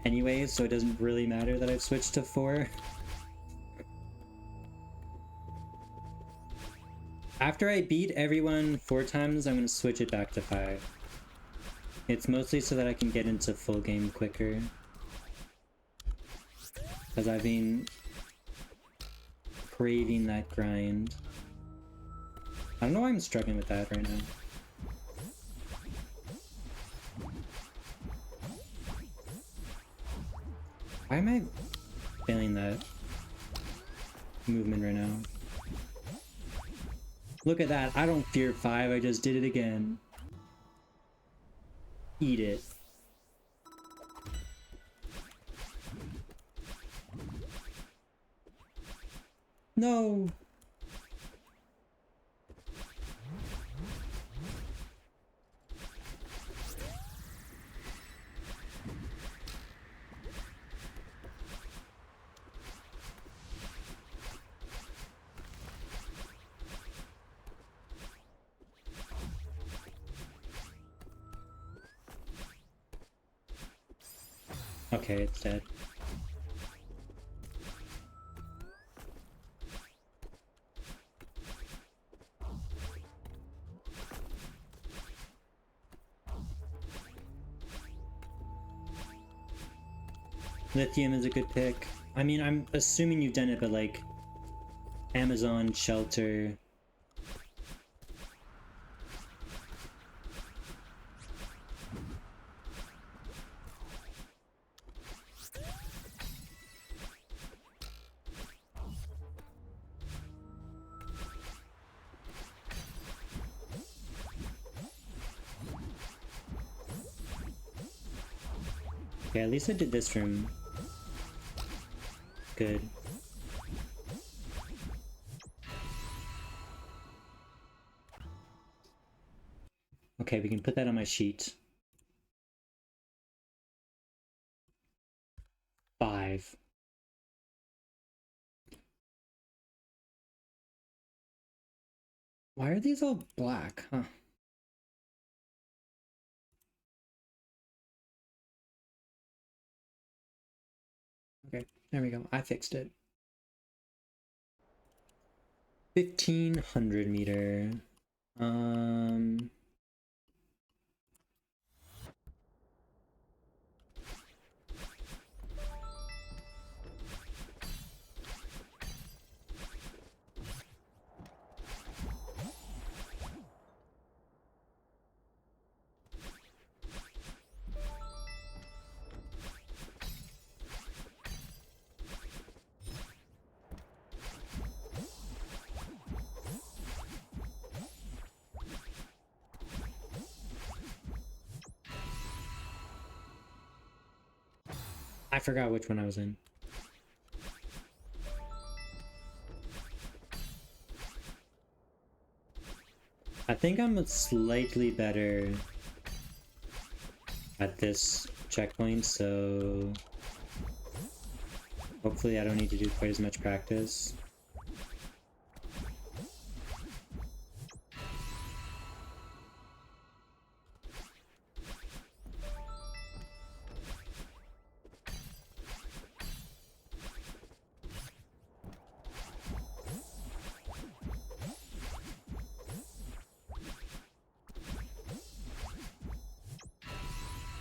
Anyways, so it doesn't really matter that I've switched to 4. After I beat everyone 4 times, I'm gonna switch it back to 5. It's mostly so that I can get into full game quicker. Because I've been craving that grind. I don't know why I'm struggling with that right now. Why am I failing that movement right now? Look at that, I don't fear 5, I just did it again. Eat it. No! Okay, it's dead. Lithium is a good pick. I mean, I'm assuming you've done it, but like Amazon, Shelter. Okay, at least I did this room. Good. Okay, we can put that on my sheet. 5. Why are these all black, huh? Okay, there we go. I fixed it. 1500 meter. I forgot which one I was in. I think I'm slightly better at this checkpoint, so hopefully I don't need to do quite as much practice.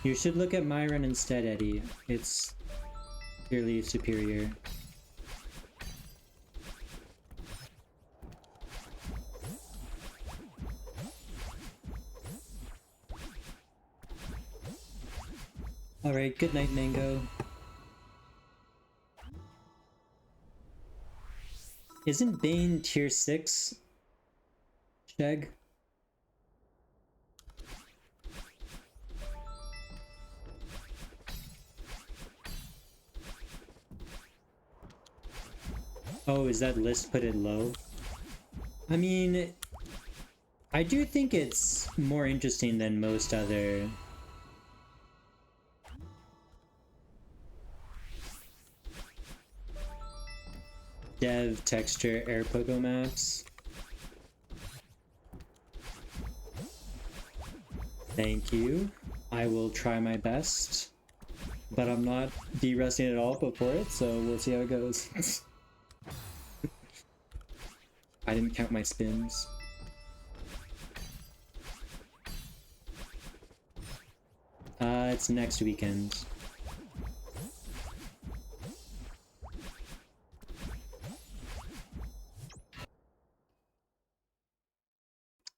You should look at my run instead, Eddie. It's clearly superior. Alright, good night, Mango. Isn't Bane tier 6? Sheg? Oh, is that list put it low? I mean, I do think it's more interesting than most other dev texture air pogo maps. Thank you. I will try my best, but I'm not de-resting at all before it, so we'll see how it goes. I didn't count my spins. It's next weekend.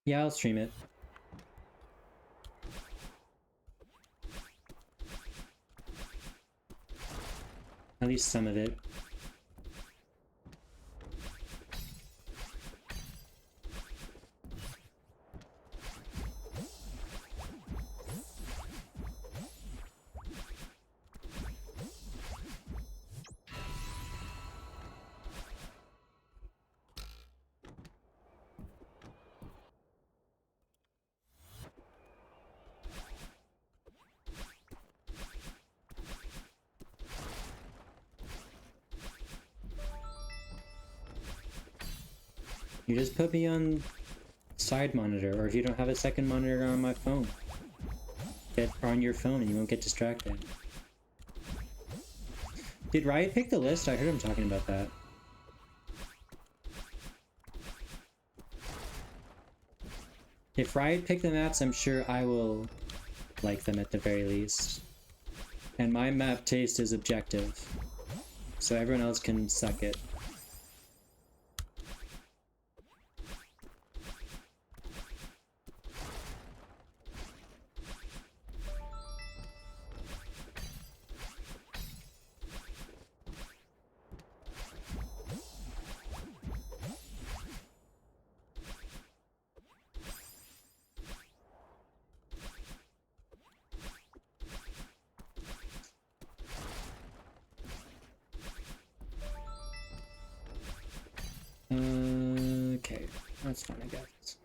Yeah, I'll stream it. At least some of it. You just put me on side monitor, or if you don't have a second monitor on my phone, get on your phone and you won't get distracted. Did Riot pick the list? I heard him talking about that. If Riot picked the maps, I'm sure I will like them at the very least. And my map taste is objective, so everyone else can suck it. Okay, that's fine, I guess.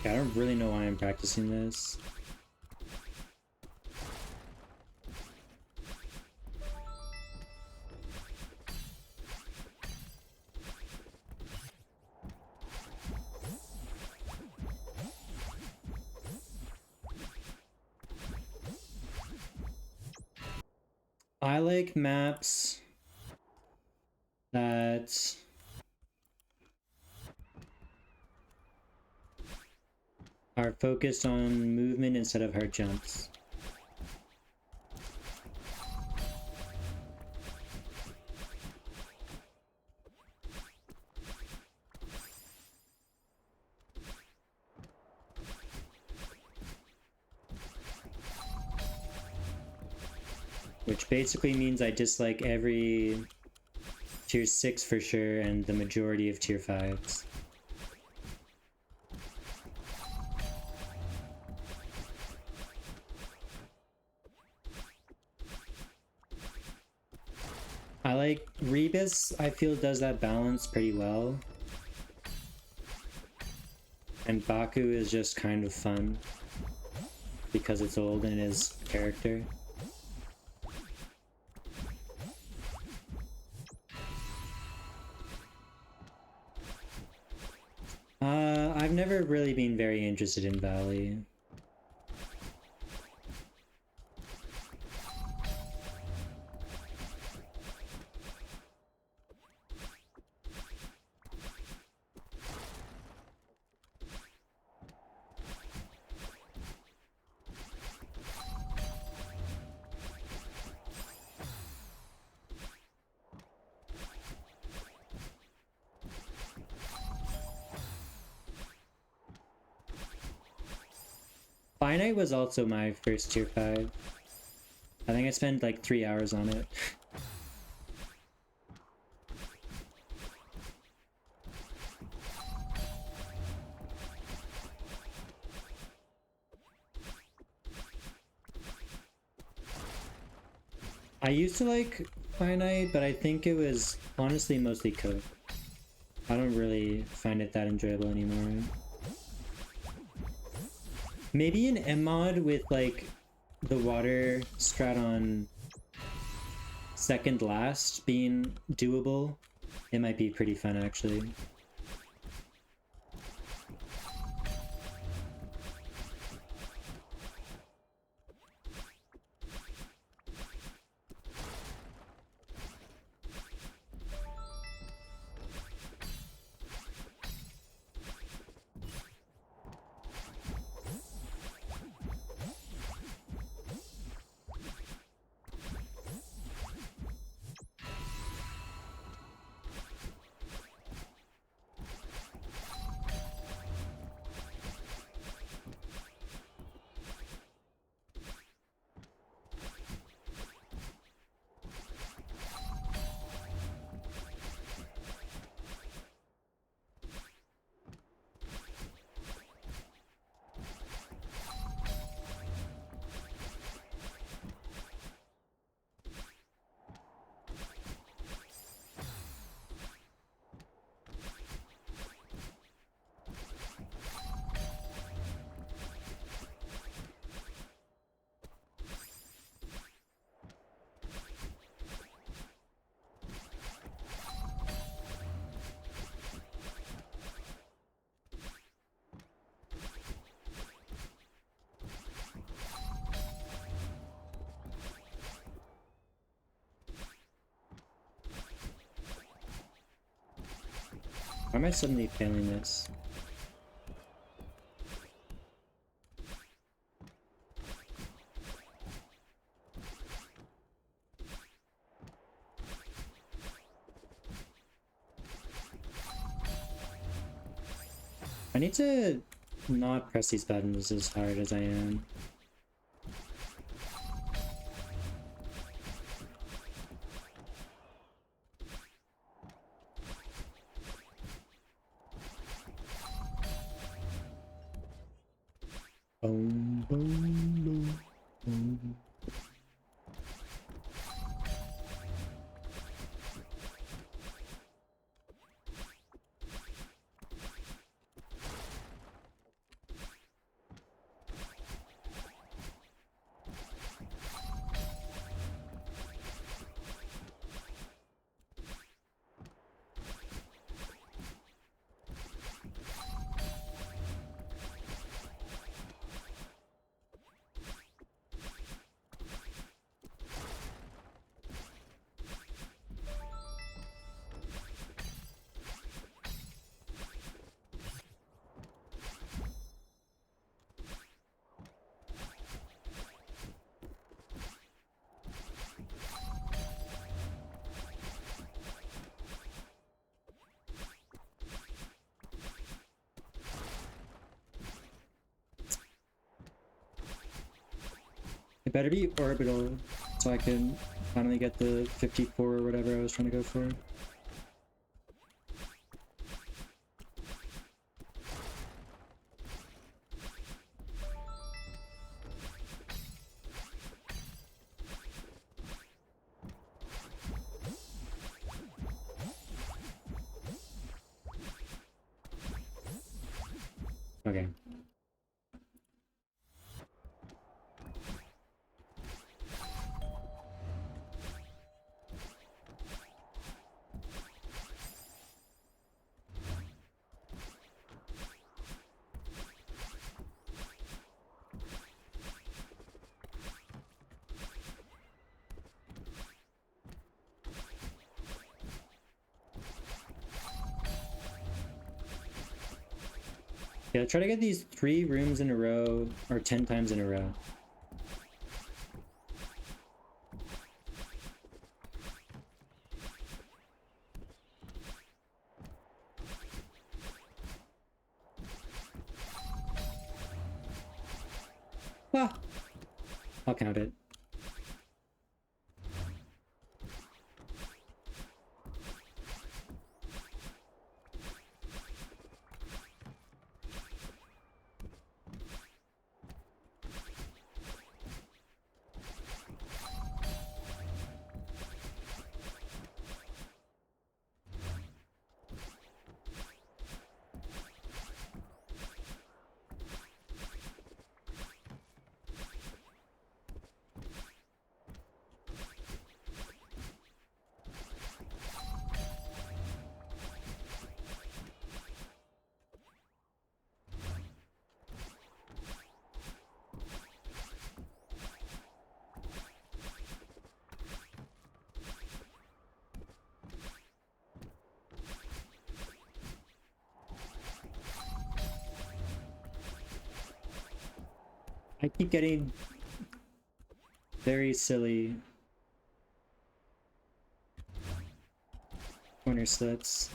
I don't really know why I'm practicing this. I like maps that are focused on movement instead of hard jumps. Which basically means I dislike every tier 6 for sure and the majority of tier 5s. I like Rebus, I feel does that balance pretty well. And Baku is just kind of fun because it's old and his character. I've never really been very interested in Valley. Finite was also my first tier 5. I think I spent like 3 hours on it. I used to like Finite, but I think it was honestly mostly code. I don't really find it that enjoyable anymore. Maybe an M mod with like the water strat on second last being doable, it might be pretty fun actually. Why am I suddenly failing this? I need to not press these buttons as hard as I am. Boom, boom, boom, boom. Better be orbital so I can finally get the 54 or whatever I was trying to go for. Okay. Yeah, try to get these 3 rooms in a row, or 10 times in a row. Ah! I'll count it. I keep getting very silly corner slips.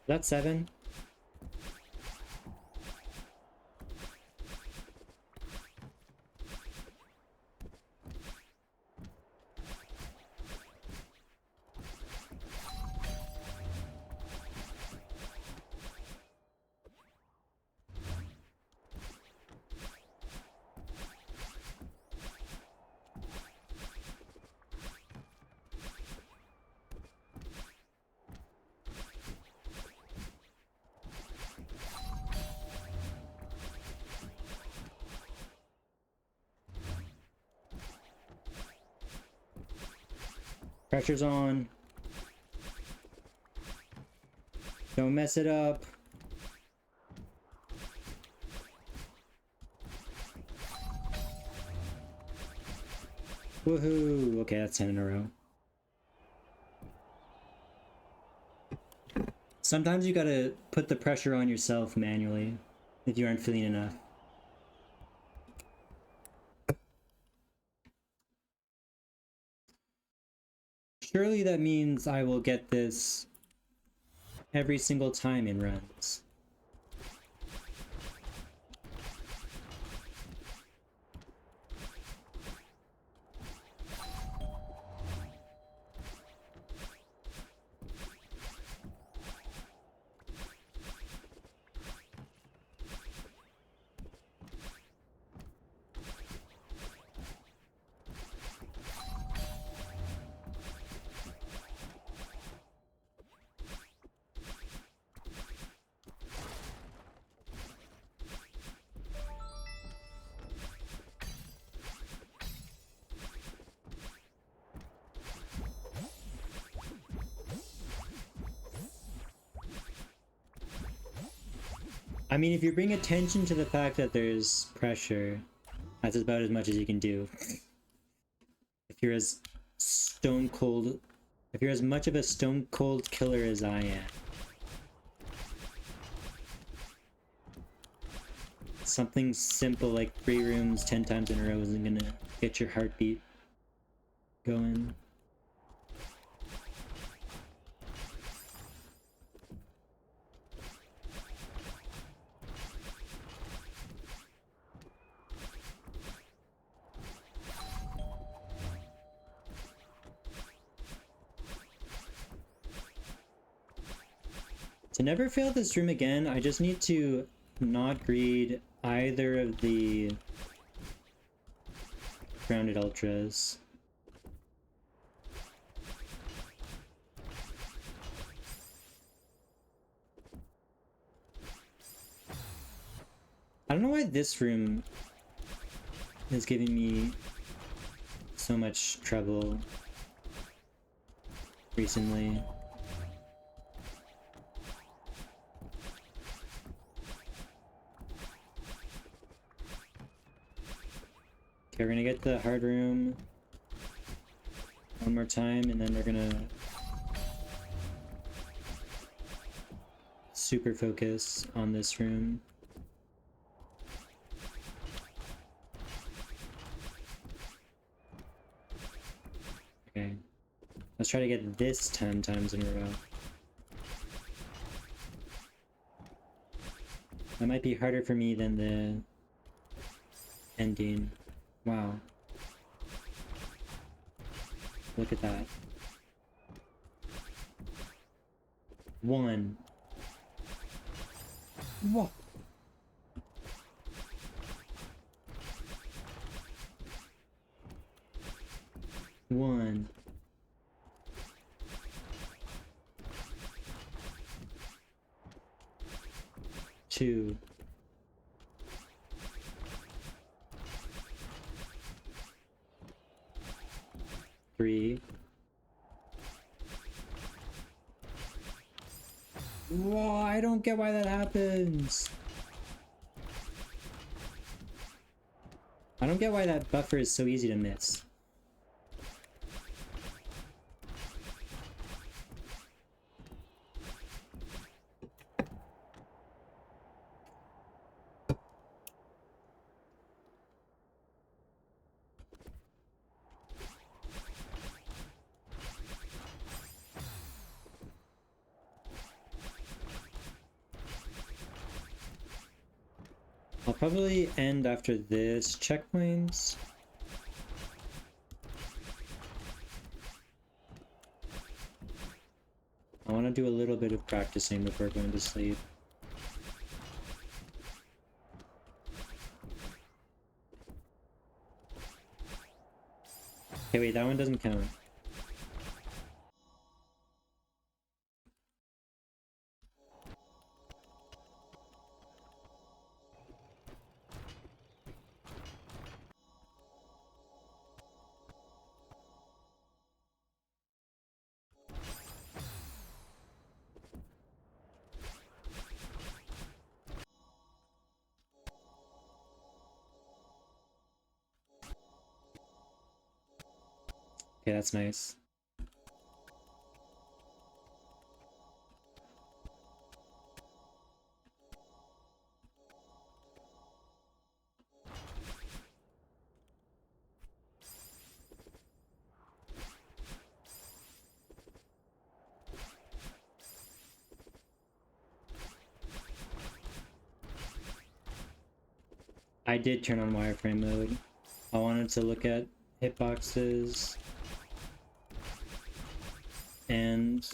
That's 7. Pressure's on. Don't mess it up. Woohoo! Okay, that's 10 in a row. Sometimes you gotta put the pressure on yourself manually if you aren't feeling enough. Surely that means I will get this every single time in runs. I mean, if you bring attention to the fact that there's pressure, that's about as much as you can do. If you're as stone cold, if you're as much of a stone cold killer as I am. Something simple like 3 rooms 10 times in a row isn't gonna get your heartbeat going. To never fail this room again, I just need to not greed either of the grounded ultras. I don't know why this room is giving me so much trouble recently. Okay, we're gonna get the hard room one more time, and then we're gonna super focus on this room. Okay, let's try to get this 10 times in a row. That might be harder for me than the ending. Wow. Look at that. 1. Whoa. One. Two. Three. Whoa, I don't get why that happens. I don't get why that buffer is so easy to miss. I'll probably end after this checkpoints. I want to do a little bit of practicing before going to sleep. Okay, wait, that one doesn't count. Okay, that's nice. I did turn on wireframe mode. I wanted to look at hitboxes and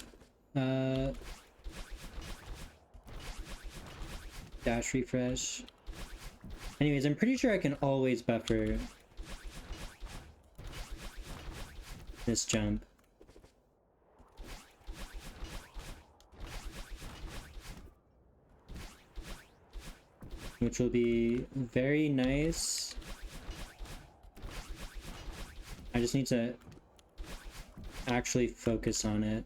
dash refresh. Anyways, I'm pretty sure I can always buffer this jump. Which will be very nice. I just need to actually focus on it.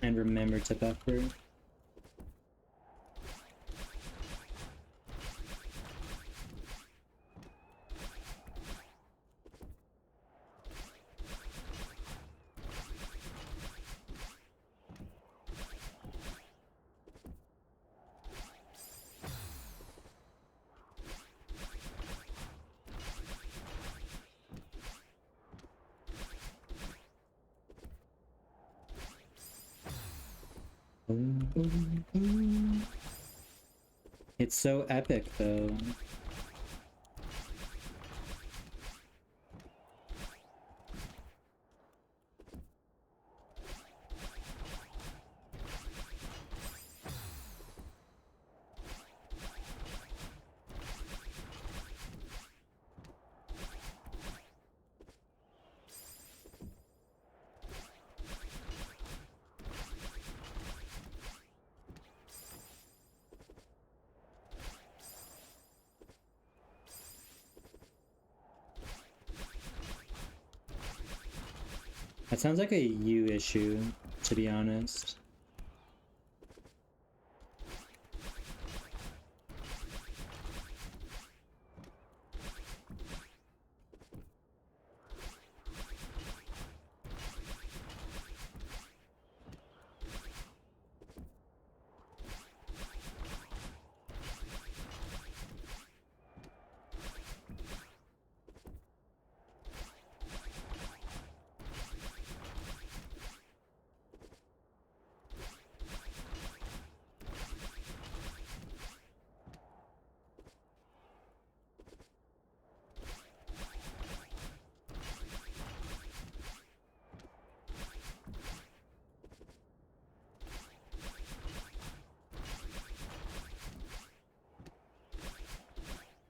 And remember to buffer. It's so epic though. That sounds like a you issue, to be honest.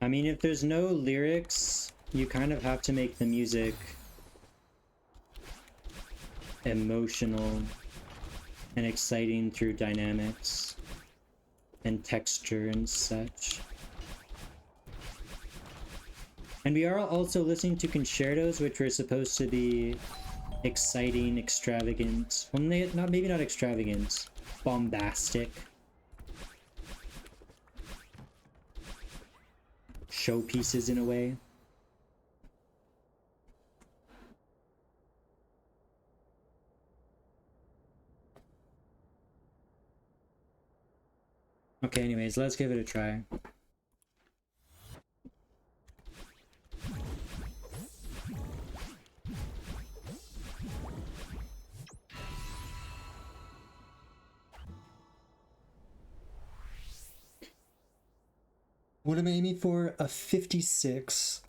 I mean, if there's no lyrics, you kind of have to make the music emotional and exciting through dynamics and texture and such. And we are also listening to concertos, which were supposed to be exciting, extravagant. Well, maybe not extravagant, bombastic. Showpieces in a way. Okay, anyways, let's give it a try. What am I aiming for? A 56.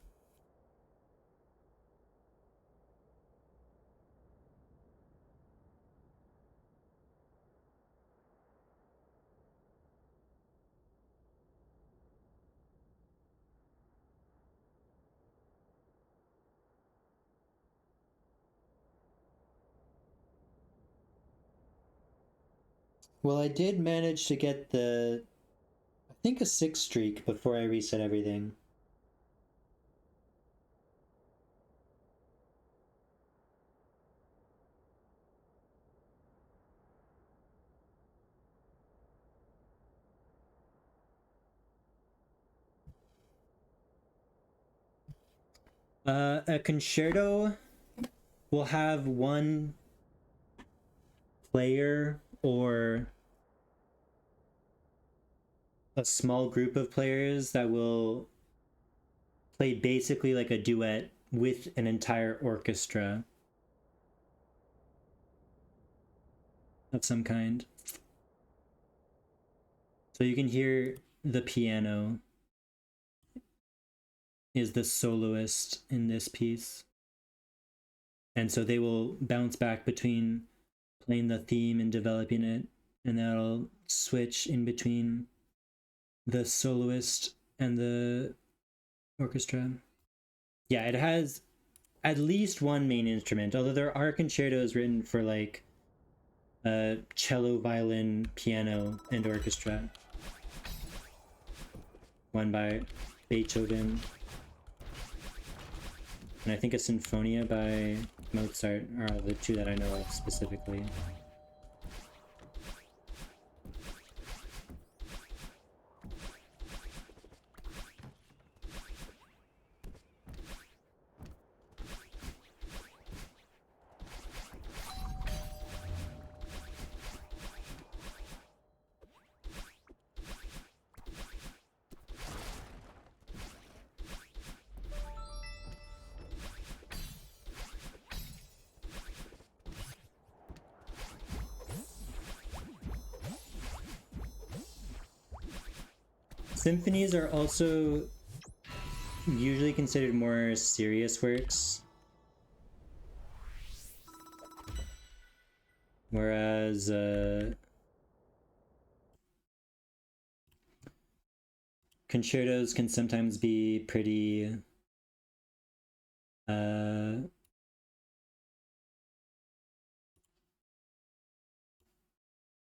Well, I did manage to get I think a 6 streak before I reset everything. A concerto will have one player or a small group of players that will play basically like a duet with an entire orchestra of some kind. So you can hear the piano is the soloist in this piece. And so they will bounce back between playing the theme and developing it, and that'll switch in between the soloist and the orchestra. Yeah, it has at least one main instrument, although there are concertos written for like cello, violin, piano, and orchestra. One by Beethoven. And I think a Sinfonia by Mozart are the two that I know of specifically. Symphonies are also usually considered more serious works, whereas concertos can sometimes be pretty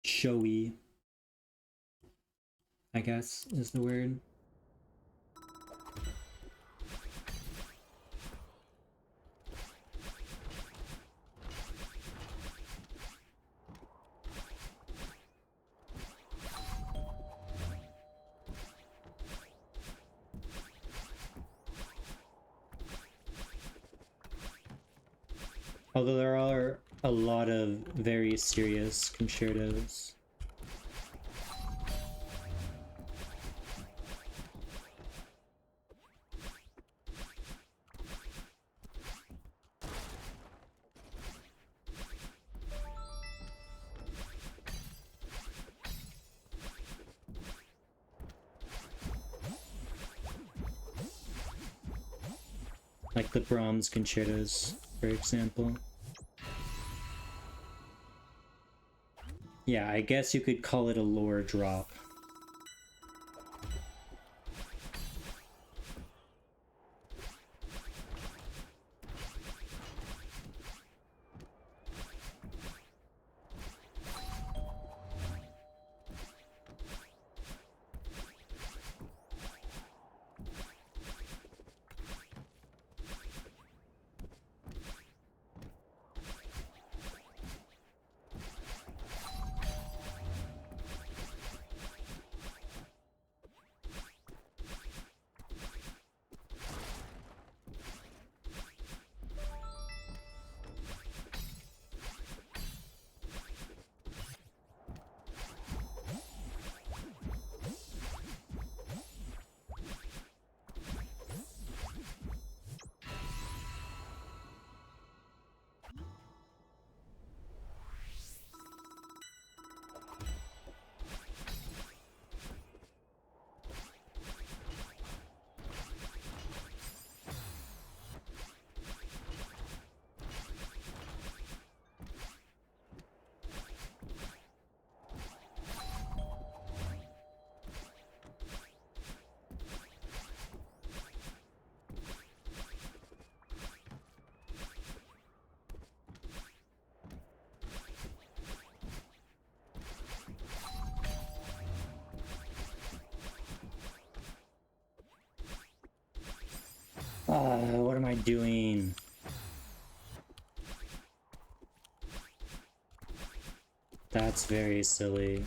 showy, I guess is the word. Although there are a lot of very serious concertos. Like the Brahms concertos, for example. Yeah, I guess you could call it a lore drop. What am I doing? That's very silly.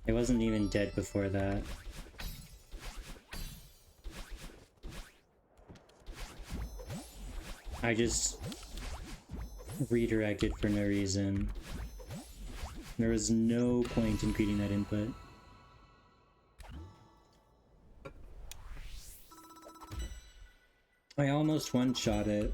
It wasn't even dead before that. I just redirected for no reason. There was no point in greeting that input. I almost one-shot it.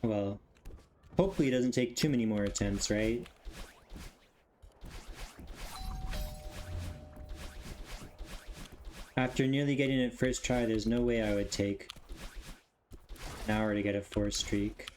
Well, hopefully it doesn't take too many more attempts, right? After nearly getting it first try, there's no way I would take an hour to get a 4 streak.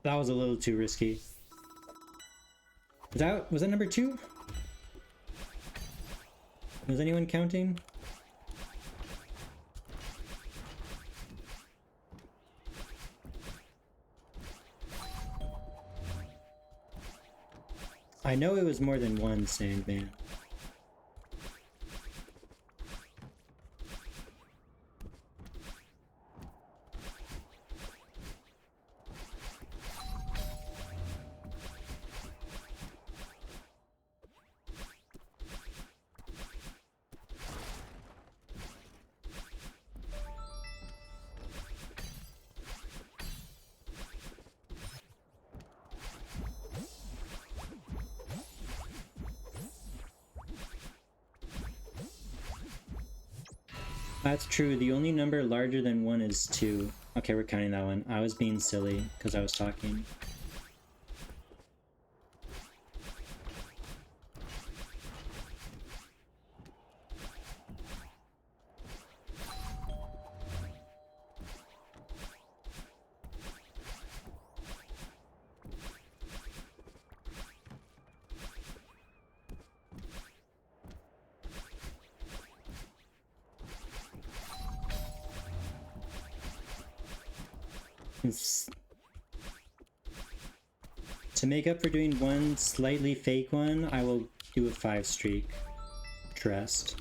that was a little too risky. Was that number 2? Was anyone counting? I know it was more than one Sandman. That's true. The only number larger than 1 is 2. Okay, we're counting that one. I was being silly because I was talking. To make up for doing one slightly fake one, I will do a 5 streak. Trust.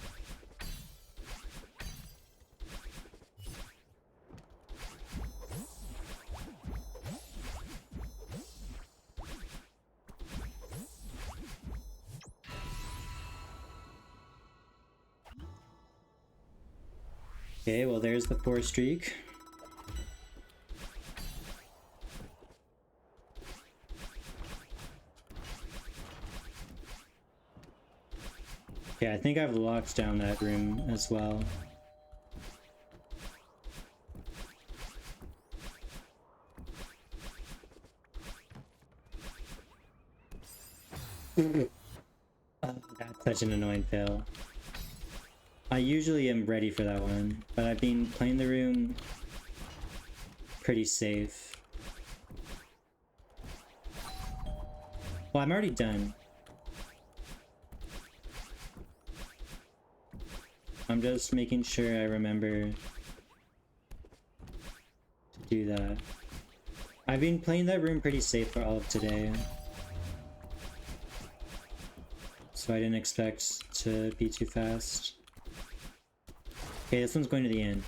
Okay, well there's the 4 streak. Okay, I think I've locked down that room as well. That's such an annoying fail. I usually am ready for that one, but I've been playing the room pretty safe. Well, I'm already done. I'm just making sure I remember to do that. I've been playing that room pretty safe for all of today. So I didn't expect to be too fast. Okay, this one's going to the end.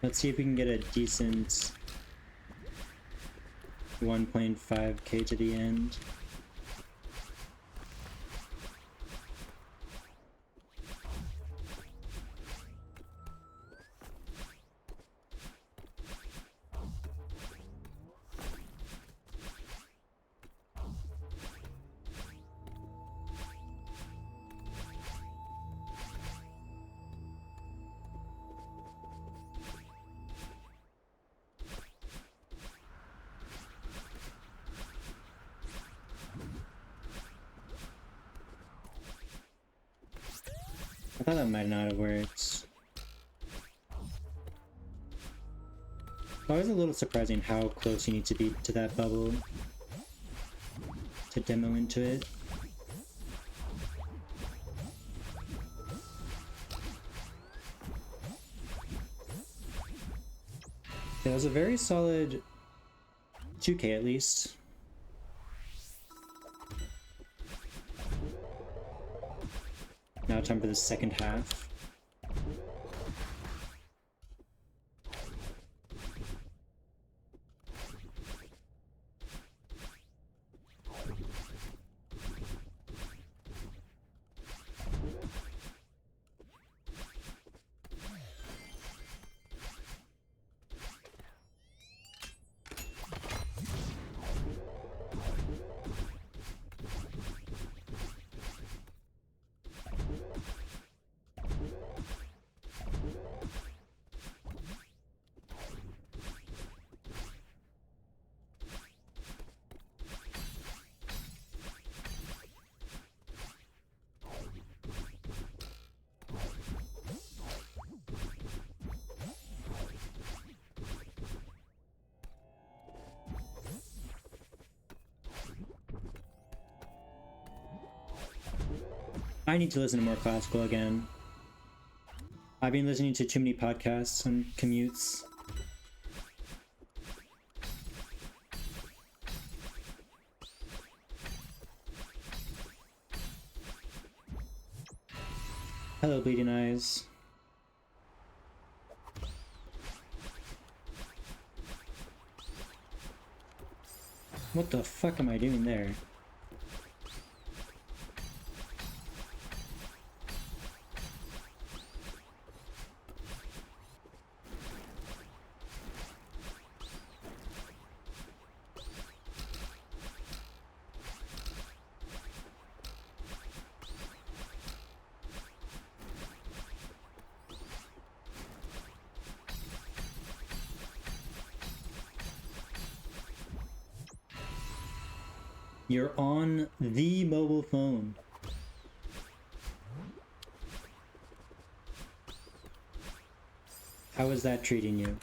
Let's see if we can get a decent 1.5k to the end. I thought that might not have worked. It's always a little surprising how close you need to be to that bubble to demo into it. It was a very solid 2k at least. Now time for the second half. I need to listen to more classical again. I've been listening to too many podcasts on commutes. Hello, Bleeding Eyes. What the fuck am I doing there? You're on the mobile phone. How is that treating you?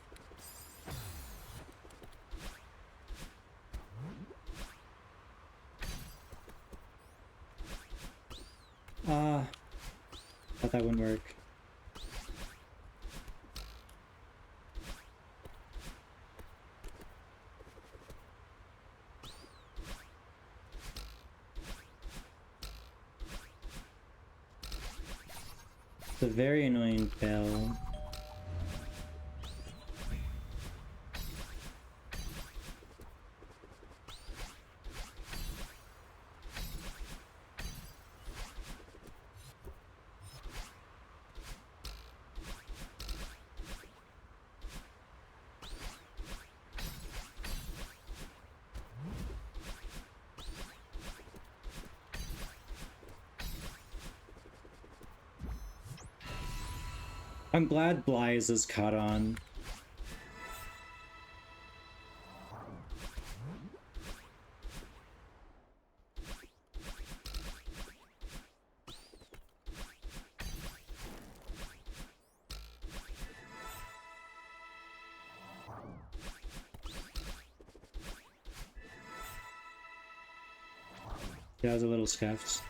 Thought that wouldn't work. It's a very annoying bell. I'm glad Bly's is caught on. Yeah, I was a little scuffed.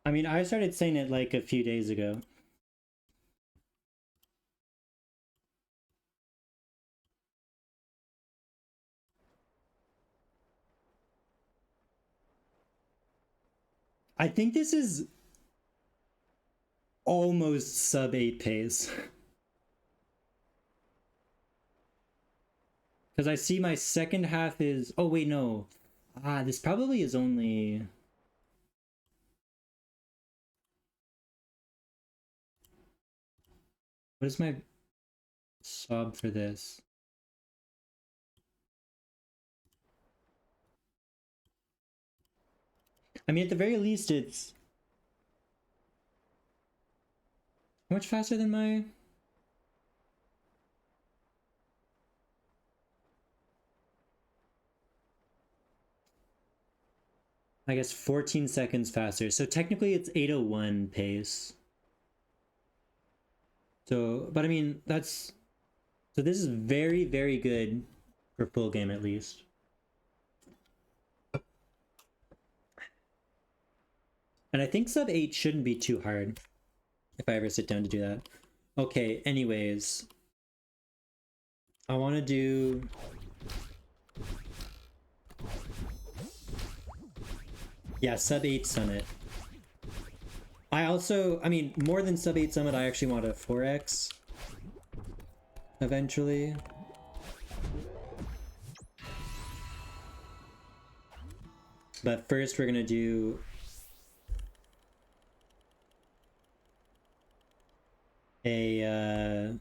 I mean, I started saying it like a few days ago. I think this is almost sub 8 pace. Because I see my second half is... Oh, wait, no. This probably is only... What is my sub for this? I mean, at the very least, it's... How much faster than my... I guess 14 seconds faster. So technically it's 801 pace. So, but I mean, that's... So this is very, very good for full game at least. And I think sub 8 shouldn't be too hard if I ever sit down to do that. Okay, anyways. I want to do... Yeah, sub 8 summit. I mean, more than sub 8 summit, I actually want a 4x eventually. But first we're gonna do a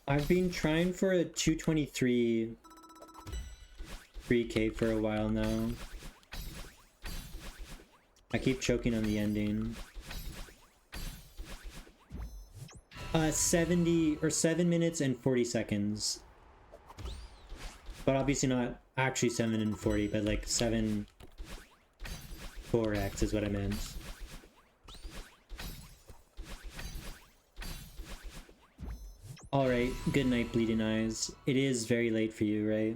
I've been trying for a 223 3K for a while now. I keep choking on the ending. 70 or 7 minutes and 40 seconds. But obviously not actually 7 and 40, but like 7 4x is what I meant. Alright, good night, Bleeding Eyes. It is very late for you, right?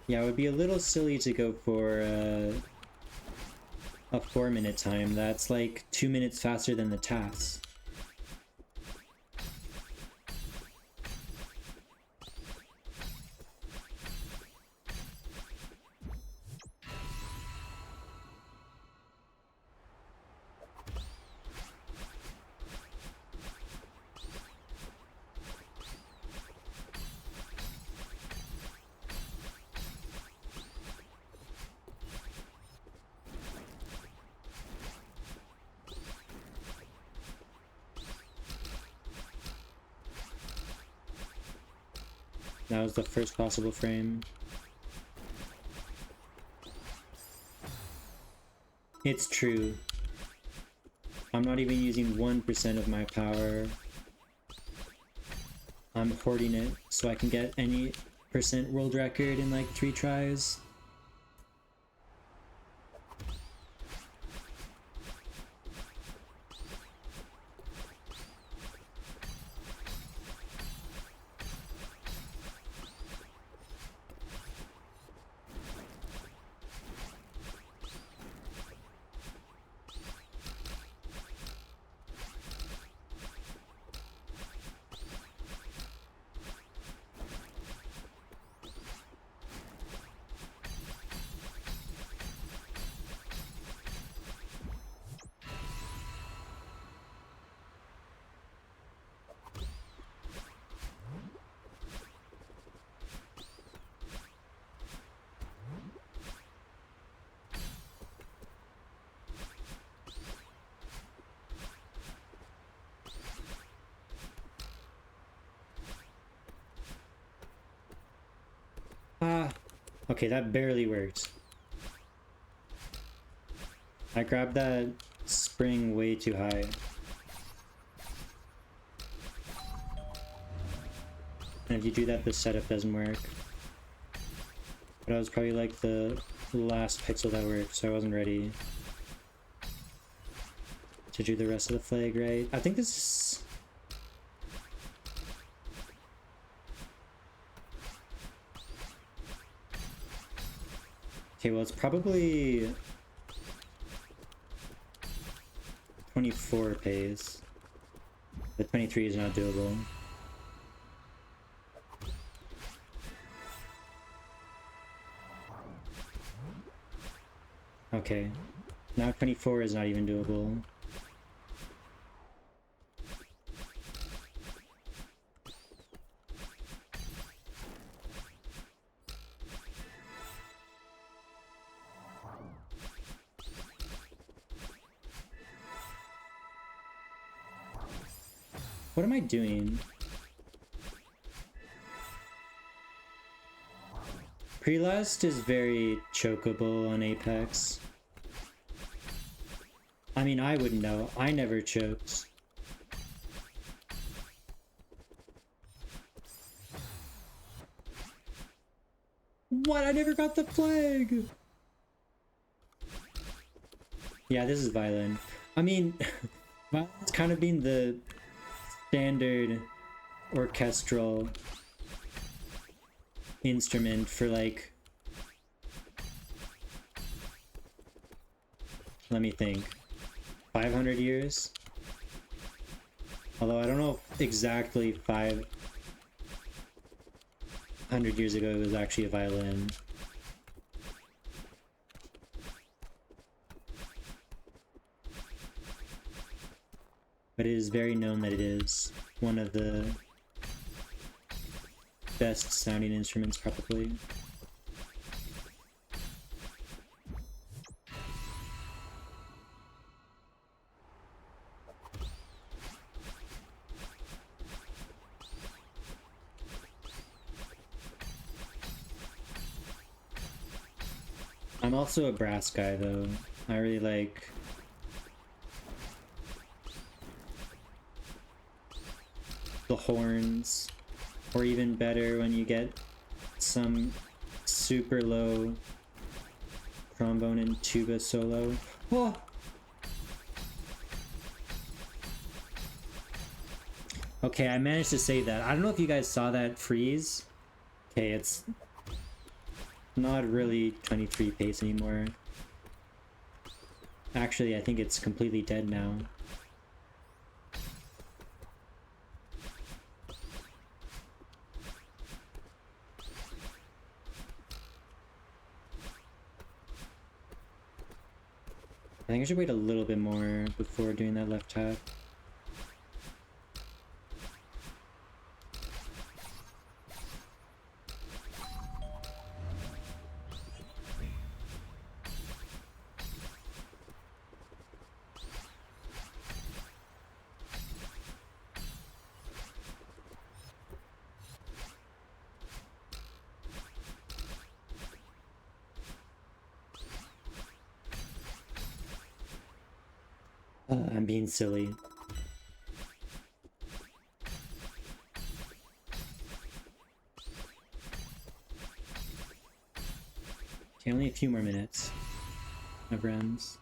Yeah, it would be a little silly to go for a 4-minute time. That's like 2 minutes faster than the task. That was the first possible frame. It's true. I'm not even using 1% of my power. I'm hoarding it so I can get any percent world record in like 3 tries. Okay, that barely worked. I grabbed that spring way too high. And if you do that, the setup doesn't work. But I was probably like the last pixel that worked, so I wasn't ready to do the rest of the flag right. I think this is... Okay, well, it's probably 24 pays. The 23 is not doable. Okay, now 24 is not even doable. What am I doing? Prelast is very chokeable on Apex. I mean, I wouldn't know. I never choked. What? I never got the flag! Yeah, this is violin. I mean, violin's kind of been the standard orchestral instrument for like, let me think, 500 years? Although I don't know if exactly 500 years ago it was actually a violin. But it is very known that it is one of the best sounding instruments, probably. I'm also a brass guy though. I really like the horns, or even better when you get some super low trombone and tuba solo. Oh! Okay, I managed to save that. I don't know if you guys saw that freeze. Okay, it's not really 23 pace anymore. Actually, I think it's completely dead now. I think I should wait a little bit more before doing that left tap. I'm being silly. Okay, only a few more minutes of rounds.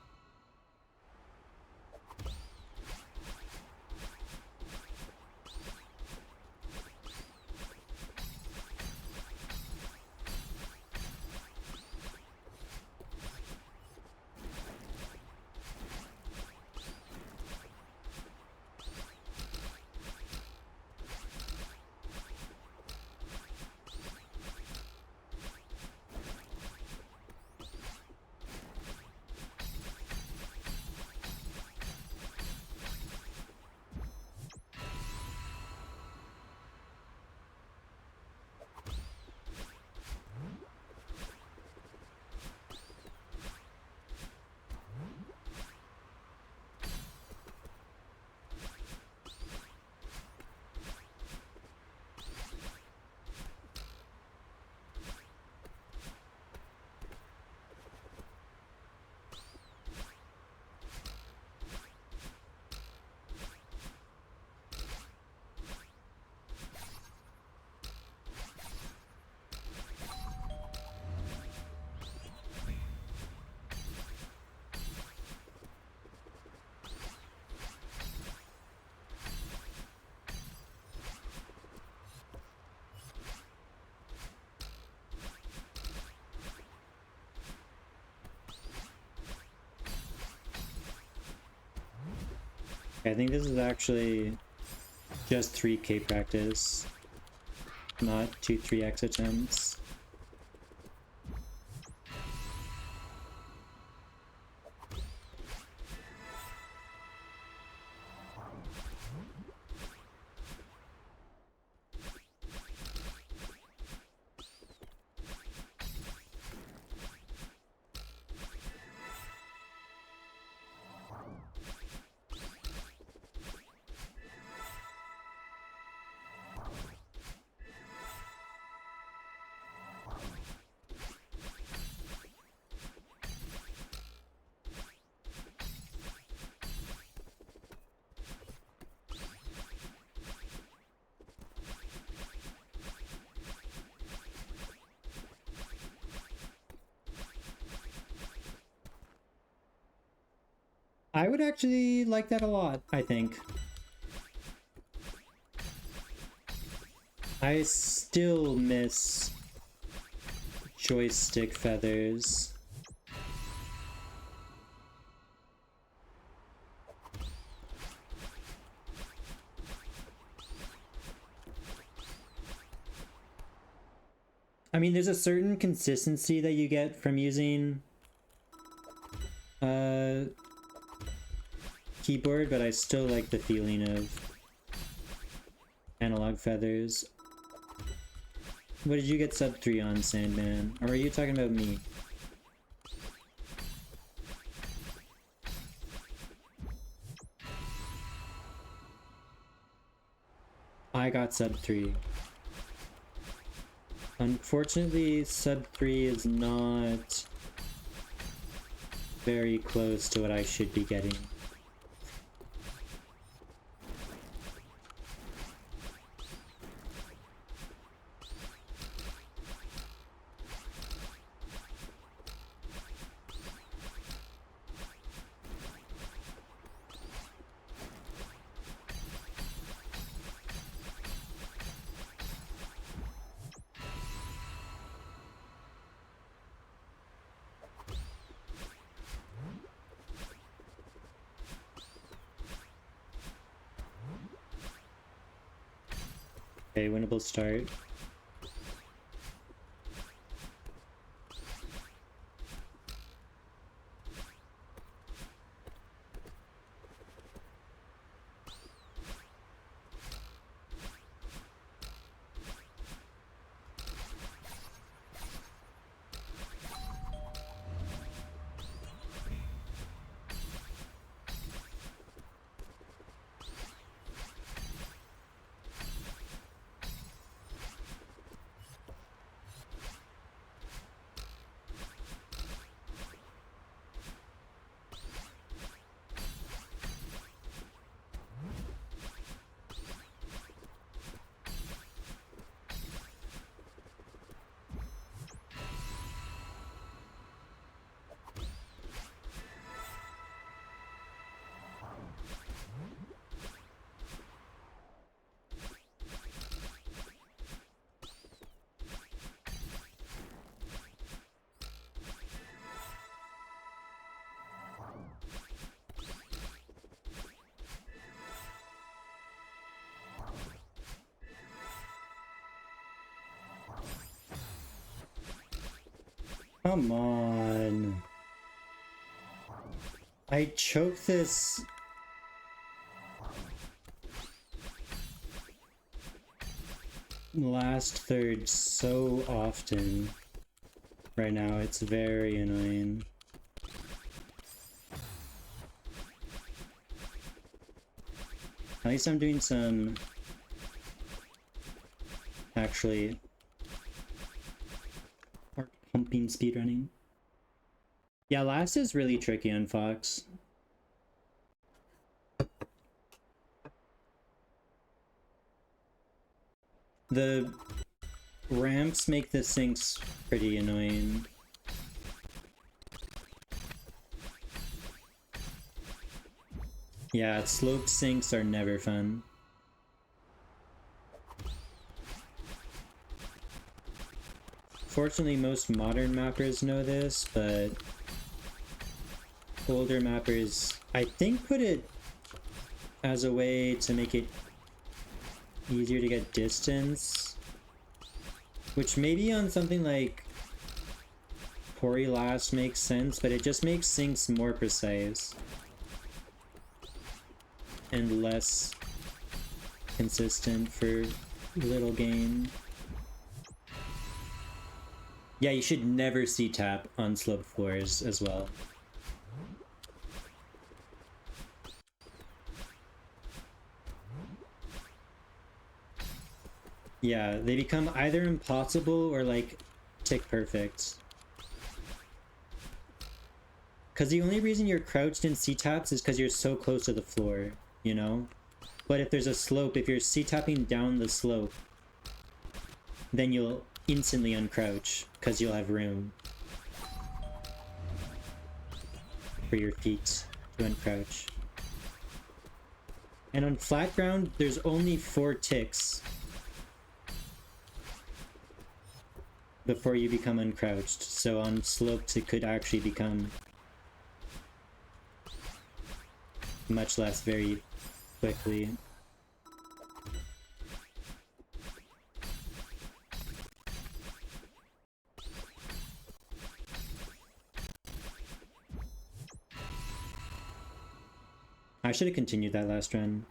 I think this is actually just 3k practice, not 2-3x attempts. I would actually like that a lot, I think. I still miss joystick feathers. I mean, there's a certain consistency that you get from using keyboard, but I still like the feeling of analog feathers. What did you get sub 3 on, Sandman? Or are you talking about me? I got sub 3. Unfortunately, sub 3 is not very close to what I should be getting. Okay, winnable start. Come on. I choke this. Last third so often. Right now, it's very annoying. At least I'm doing some actually heart pumping speedrunning. Yeah, last is really tricky on Fox. The ramps make the sinks pretty annoying. Yeah, sloped sinks are never fun. Fortunately, most modern mappers know this, but older mappers, I think, put it as a way to make it easier to get distance, which maybe on something like Pori Last makes sense, but it just makes sinks more precise and less consistent for little gain. Yeah, you should never C-tap on sloped floors as well. Yeah, they become either impossible or like tick perfect. Because the only reason you're crouched in C-taps is because you're so close to the floor, you know? But if there's a slope, if you're C-tapping down the slope, then you'll instantly uncrouch because you'll have room for your feet to uncrouch. And on flat ground, there's only 4 ticks before you become uncrouched. So on slopes, it could actually become much less very quickly. I should have continued that last run.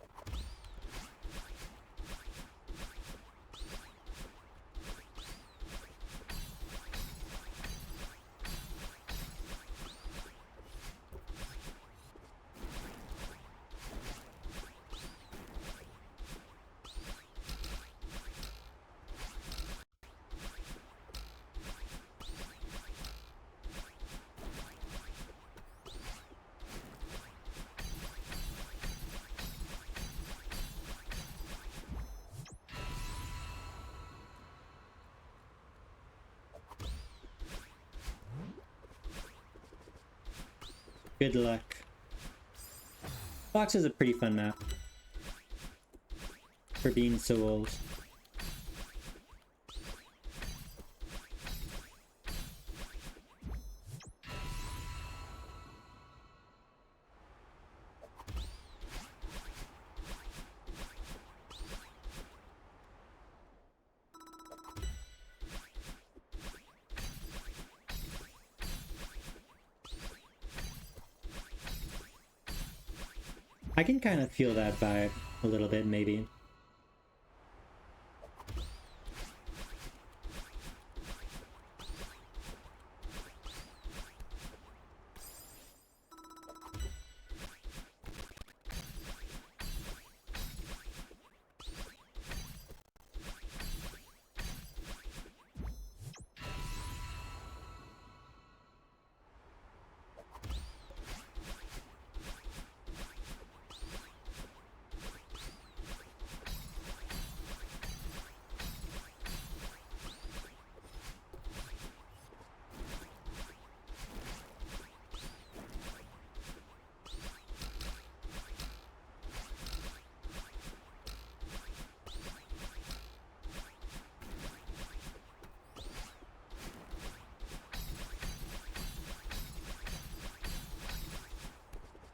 Good luck. Fox is a pretty fun map for being so old. I can kind of feel that vibe a little bit, maybe.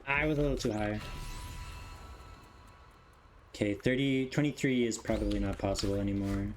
I was a little too high. Okay, 23 is probably not possible anymore.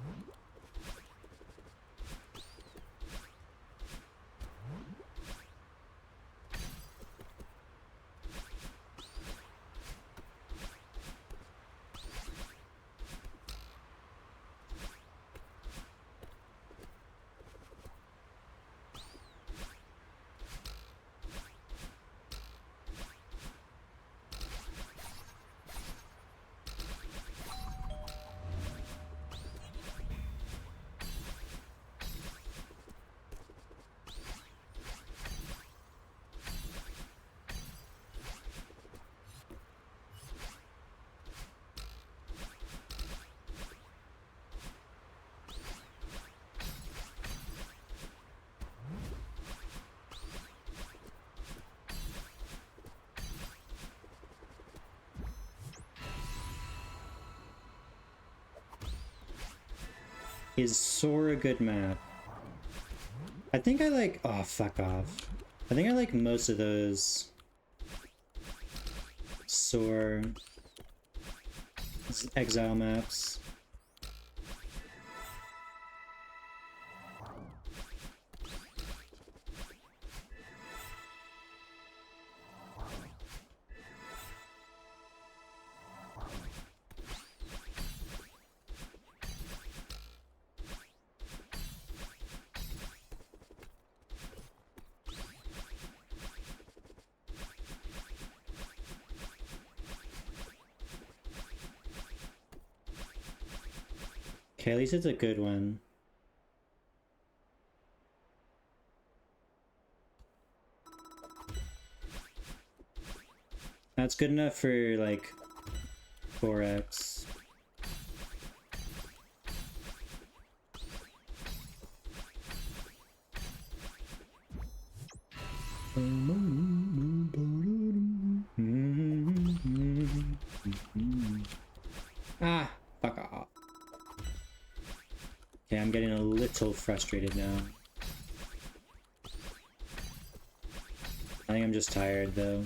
Is Soar a good map? I think I like... Oh, fuck off. I think I like most of those Soar exile maps. Okay, at least it's a good one. That's good enough for, like, 4x. Ah, fuck off. Okay, I'm getting a little frustrated now. I think I'm just tired, though.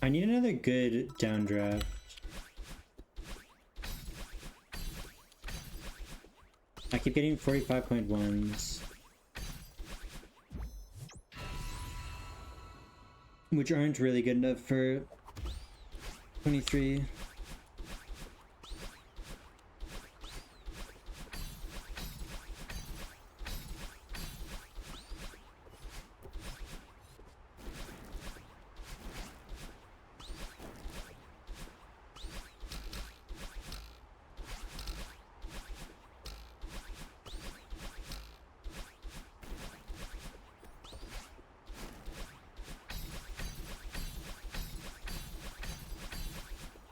I need another good downdraft. I keep getting 45.1s. Which aren't really good enough for 23.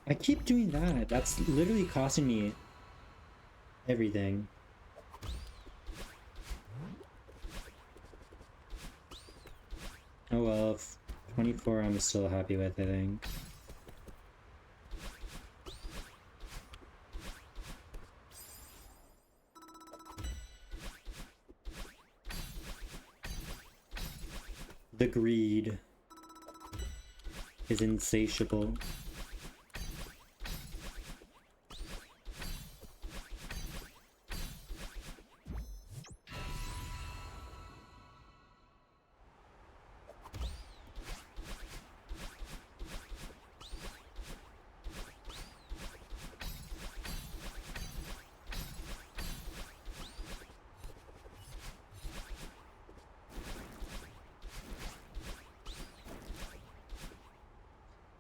I keep doing that. That's literally costing me everything. Oh well, 24 I'm still happy with, I think. The greed is insatiable.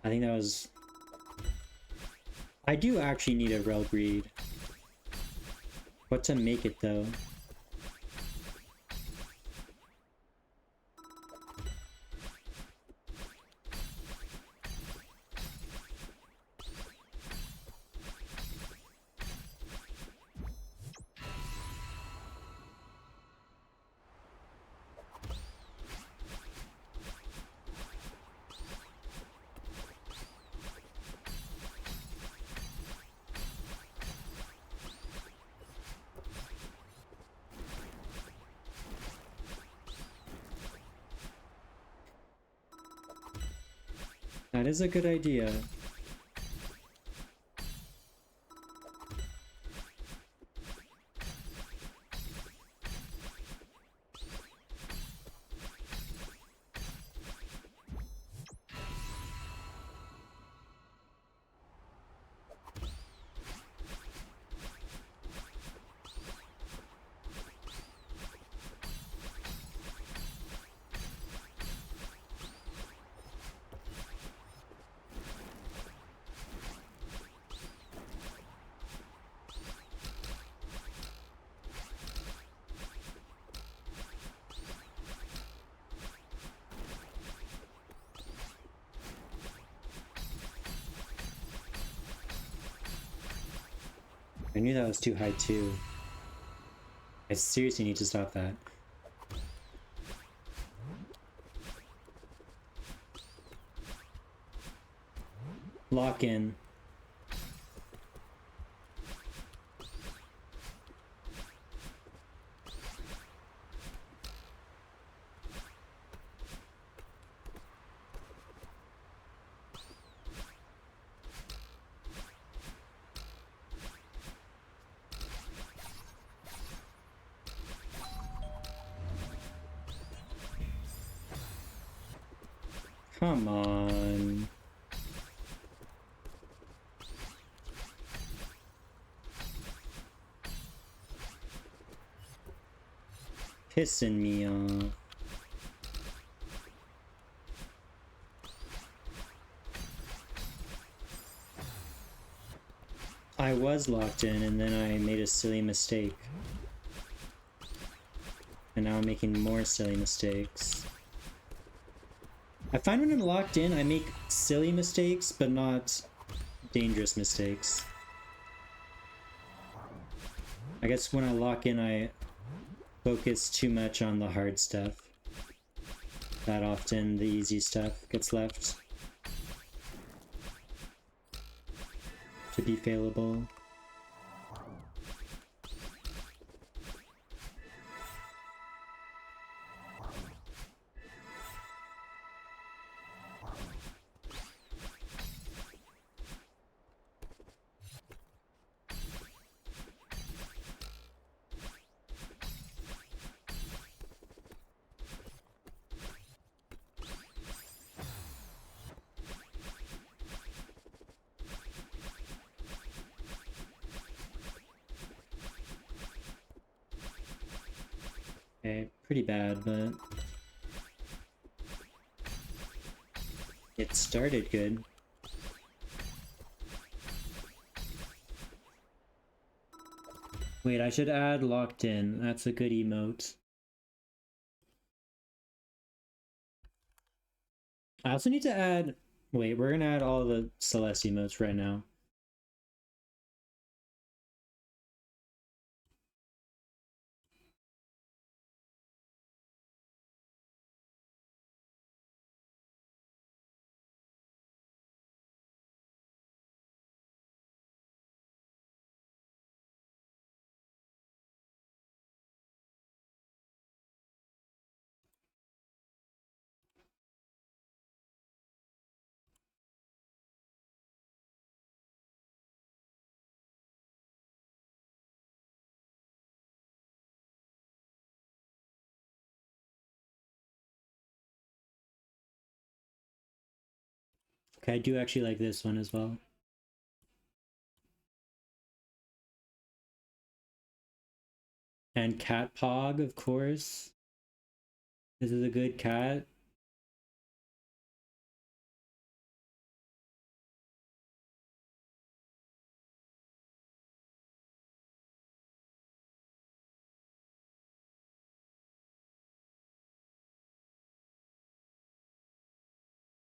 I think that was... I do actually need a rel greed. What to make it though? That is a good idea. I knew that was too high too. I seriously need to stop that. Lock in. Come on. Pissing me off. I was locked in and then I made a silly mistake. And now I'm making more silly mistakes. I find when I'm locked in, I make silly mistakes, but not dangerous mistakes. I guess when I lock in, I focus too much on the hard stuff. That often the easy stuff gets left to be failable. Okay, pretty bad, but it started good. Wait, I should add locked in. That's a good emote. I also need to add... Wait, we're gonna add all the Celeste emotes right now. Okay, I do actually like this one as well. And Cat Pog, of course. This is a good cat.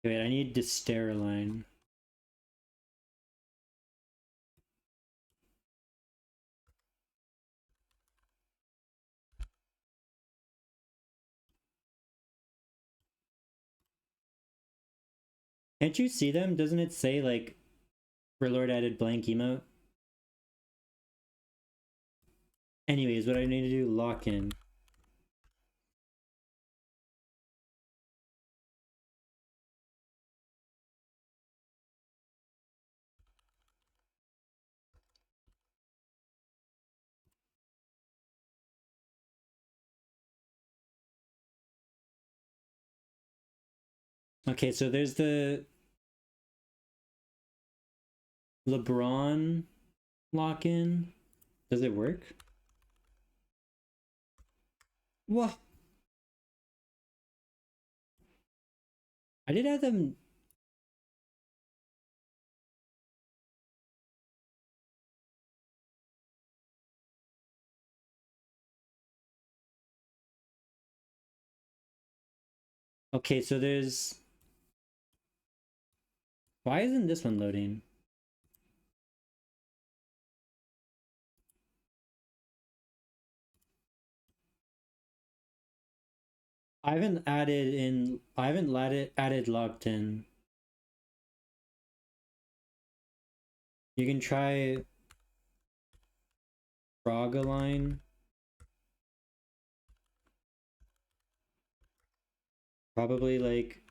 Wait, I need to Steroline. Can't you see them? Doesn't it say, like, Warlord added blank emote? Anyways, what I need to do, lock in. Okay, so there's the LeBron lock-in. Does it work? What? I did have them... Okay, so there's... Why isn't this one loading? I haven't added locked in. You can try Frog-a-line. Probably like...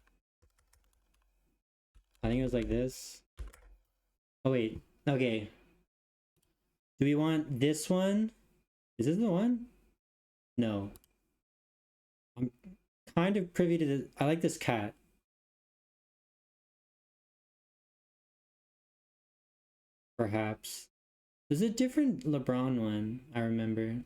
I think it was like this. Oh wait, okay. Do we want this one? Is this the one? No. I'm kind of privy to this. I like this cat. Perhaps. There's a different LeBron one, I remember.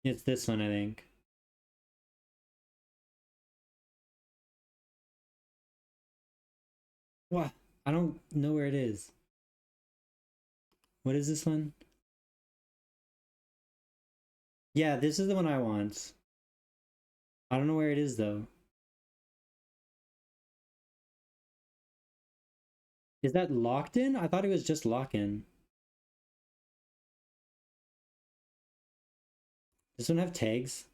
It's this one, I think. What? I don't know where it is. What is this one? Yeah, this is the one I want. I don't know where it is though. Is that locked in? I thought it was just lock in. Does this one have tags?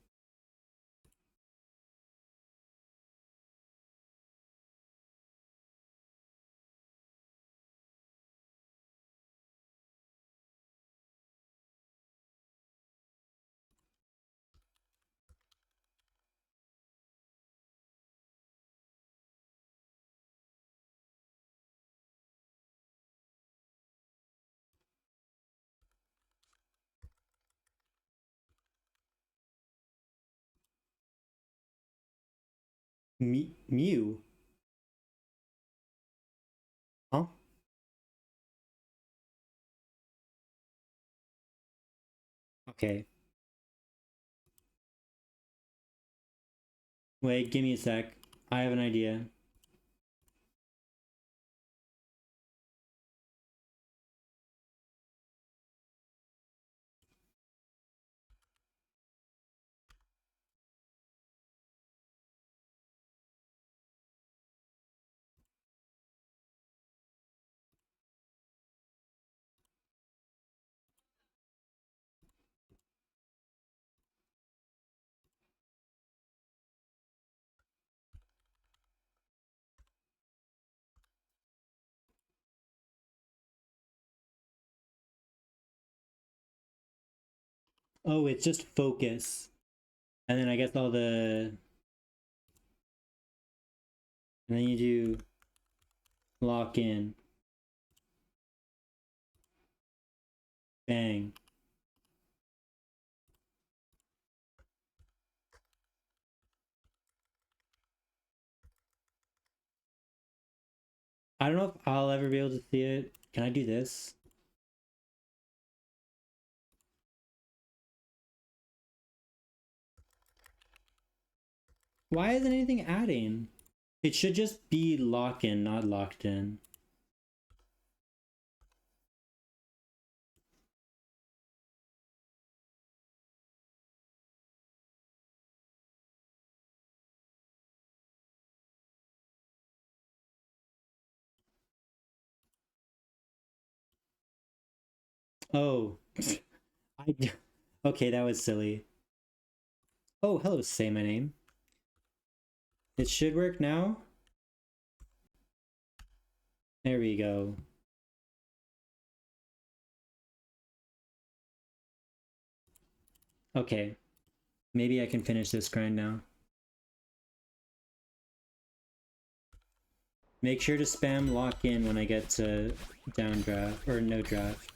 Mew? Huh? Okay. Wait, give me a sec. I have an idea. Oh, it's just focus. And then I guess all the... And then you do lock in. Bang. I don't know if I'll ever be able to see it. Can I do this? Why isn't anything adding? It should just be lock in, not locked in. Oh. Okay, that was silly. Oh, hello, say my name. It should work now. There we go. Okay. Maybe I can finish this grind now. Make sure to spam lock in when I get to downdraft, or no draft.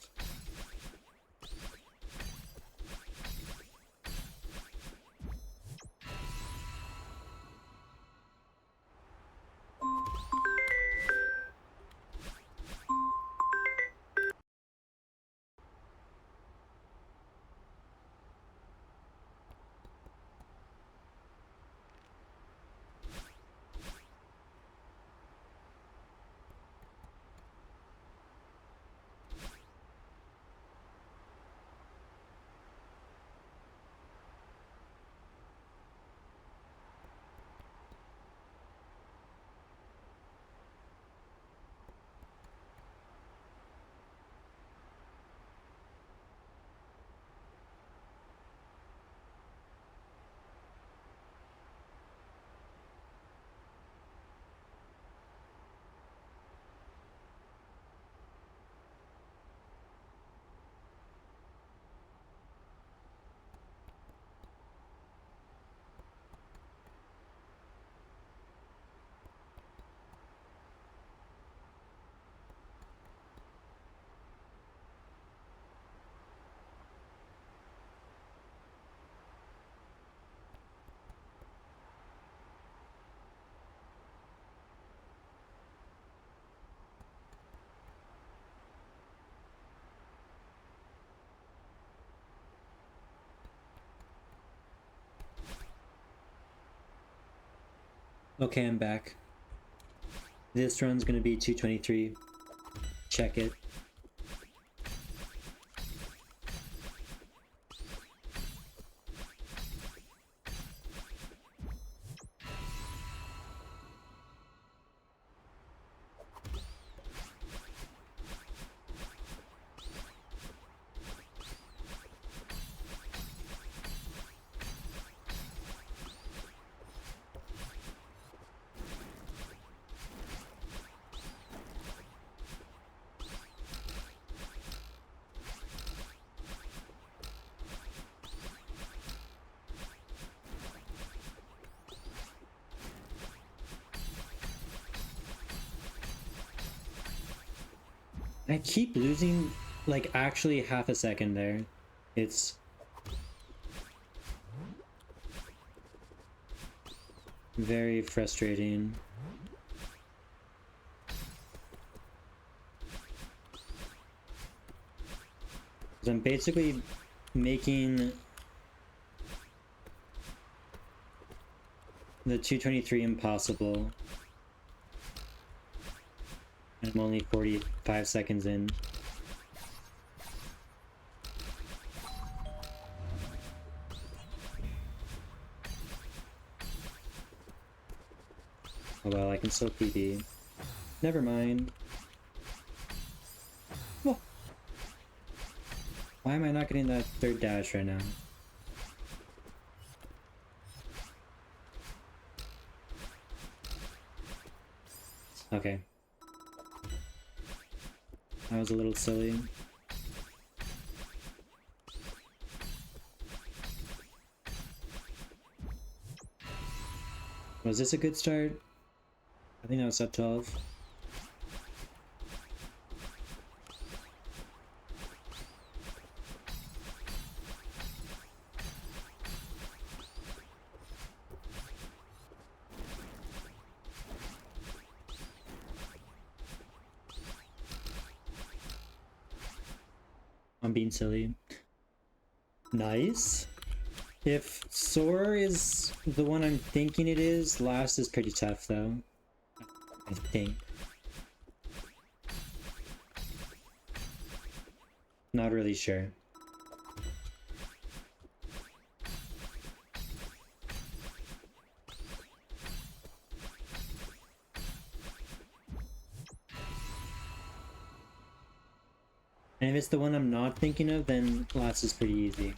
Okay, I'm back. This run's gonna be 223. Check it. I keep losing, like, actually half a second there. It's... Very frustrating. I'm basically making the 223 impossible. I'm only 45 seconds in. Oh well, I can still PB. Never mind. Whoa. Why am I not getting that third dash right now? Okay. That was a little silly. Was this a good start? I think that was sub 12. I'm being silly. Nice. If Soar is the one I'm thinking it is, last is pretty tough though. I think. Not really sure. And if it's the one I'm not thinking of, then last is pretty easy.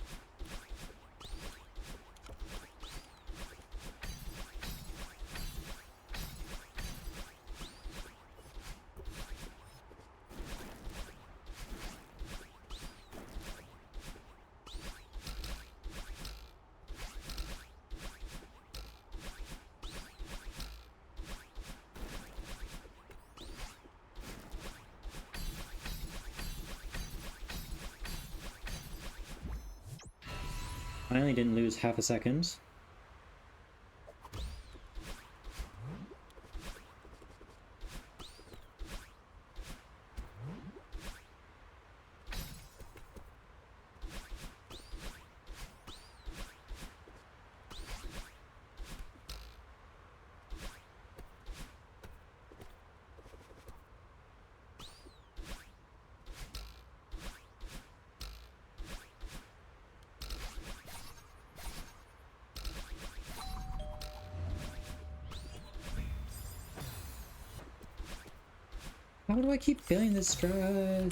Finally didn't lose half a second. How do I keep failing this strat?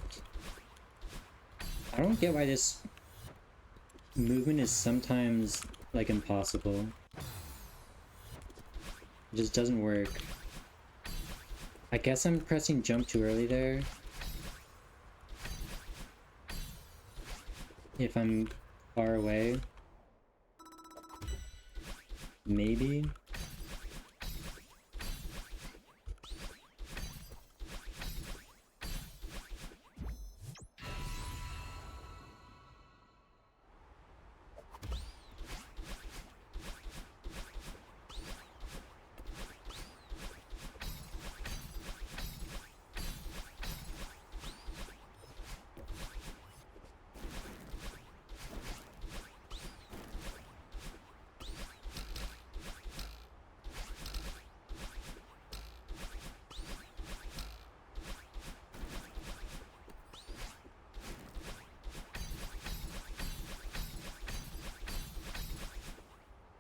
I don't get why this movement is sometimes, like, impossible. It just doesn't work. I guess I'm pressing jump too early there. If I'm far away. Maybe.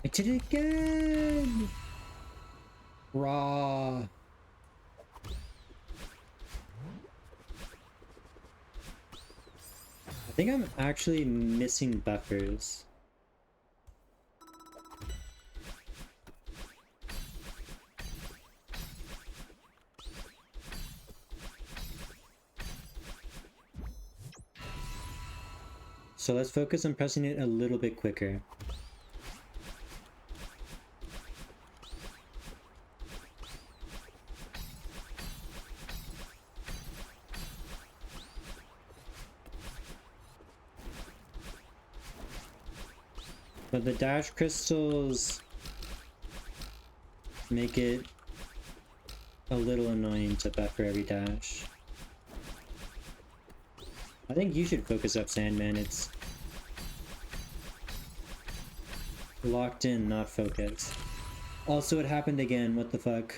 I did it again! Raw. I think I'm actually missing buffers. So let's focus on pressing it a little bit quicker. But the dash crystals make it a little annoying to buffer every dash. I think you should focus up Sandman. It's locked in, not focused. Also, it happened again. What the fuck?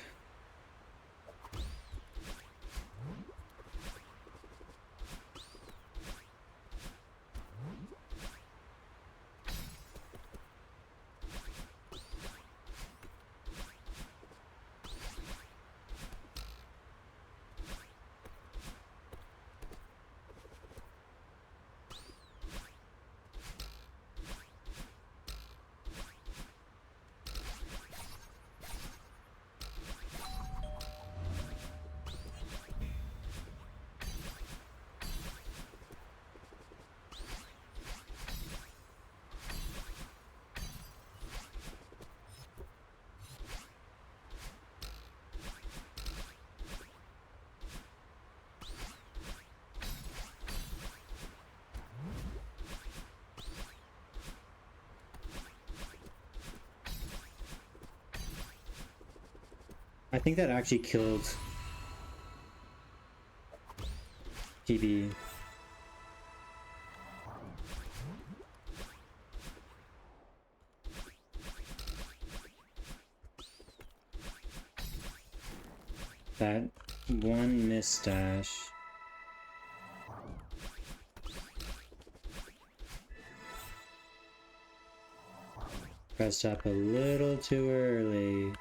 I think that actually killed PB. That one miss dash. Pressed up a little too early.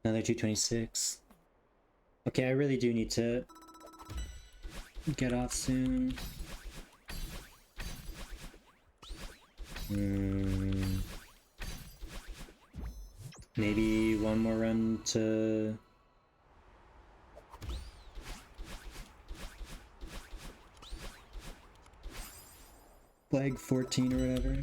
Another 226. Okay, I really do need to get off soon. Maybe one more run to flag 14 or whatever.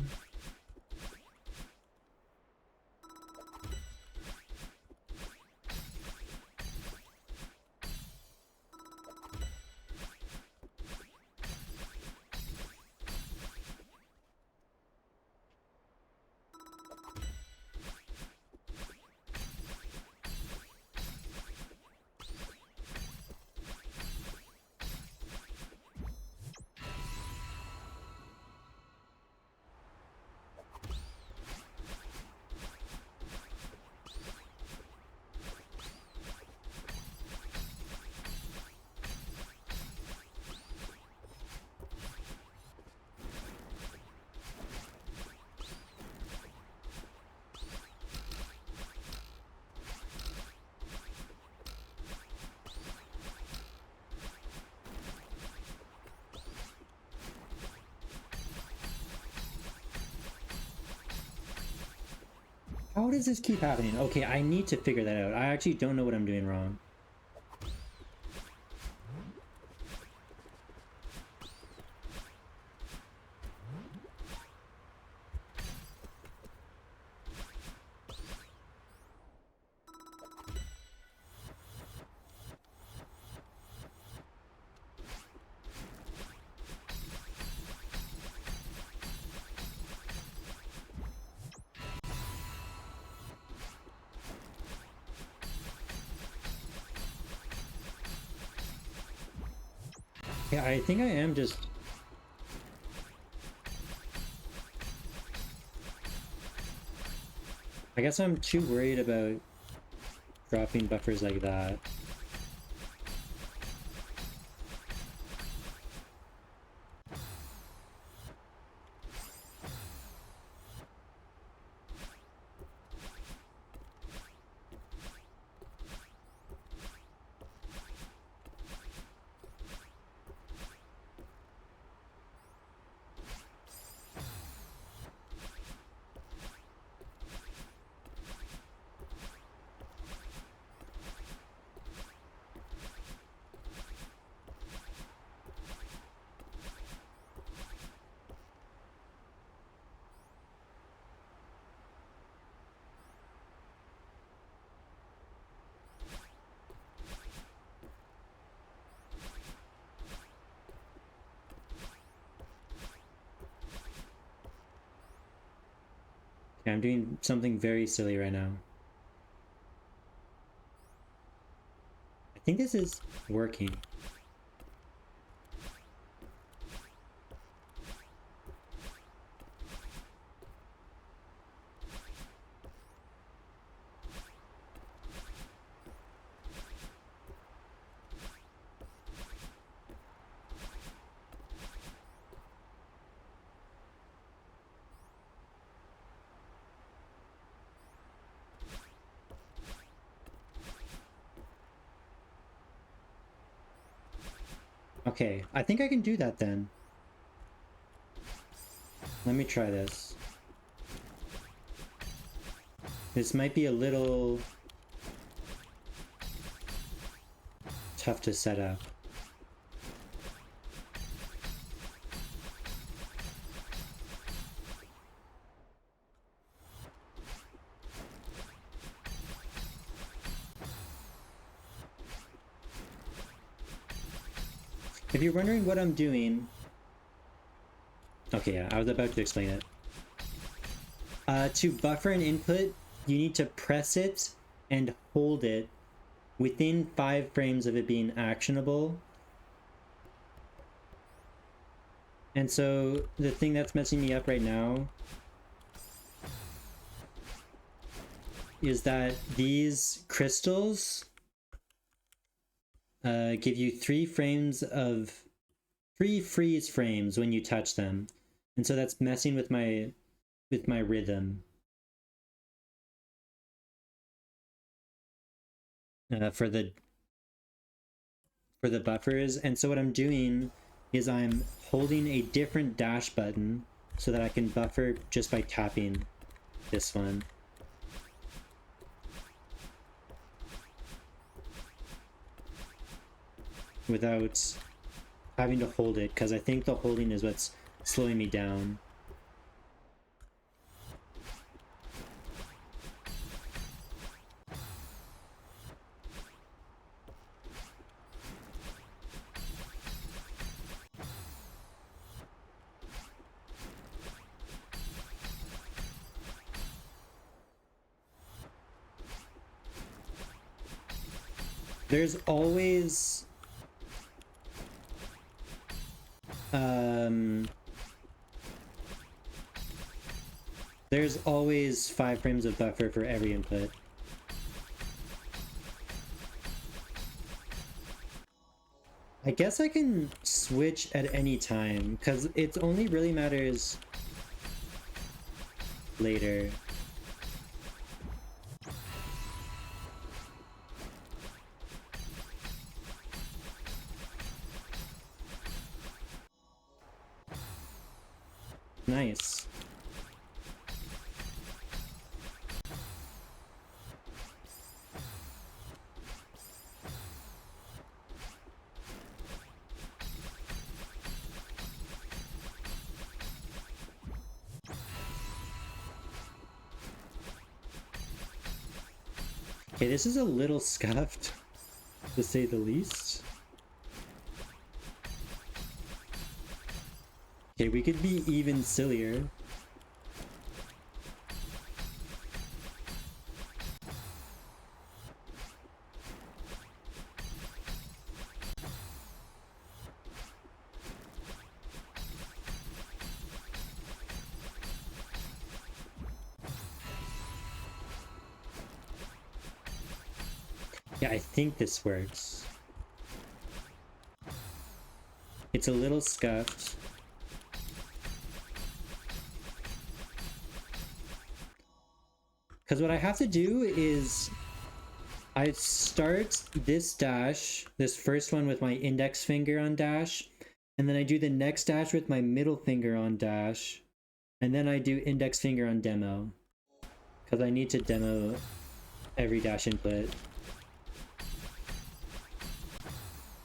How does this keep happening? Okay, I need to figure that out. I actually don't know what I'm doing wrong. Yeah, I think I am just... I guess I'm too worried about dropping buffers like that. I'm doing something very silly right now. I think this is working. Okay, I think I can do that then. Let me try this. This might be a little tough to set up. If you're wondering what I'm doing... Okay, yeah, I was about to explain it. To buffer an input, you need to press it and hold it within 5 frames of it being actionable. And so the thing that's messing me up right now is that these crystals give you 3 freeze frames when you touch them, and so that's messing with my rhythm for the buffers. And so what I'm doing is I'm holding a different dash button so that I can buffer just by tapping this one. Without having to hold it, because I think the holding is what's slowing me down. There's always there's always 5 frames of buffer for every input. I guess I can switch at any time, because it only really matters later. Nice. Okay, this is a little scuffed, to say the least. Okay, we could be even sillier. Yeah, I think this works. It's a little scuffed. Because what I have to do is I start this dash, this first one with my index finger on dash, and then I do the next dash with my middle finger on dash, and then I do index finger on demo. Because I need to demo every dash input.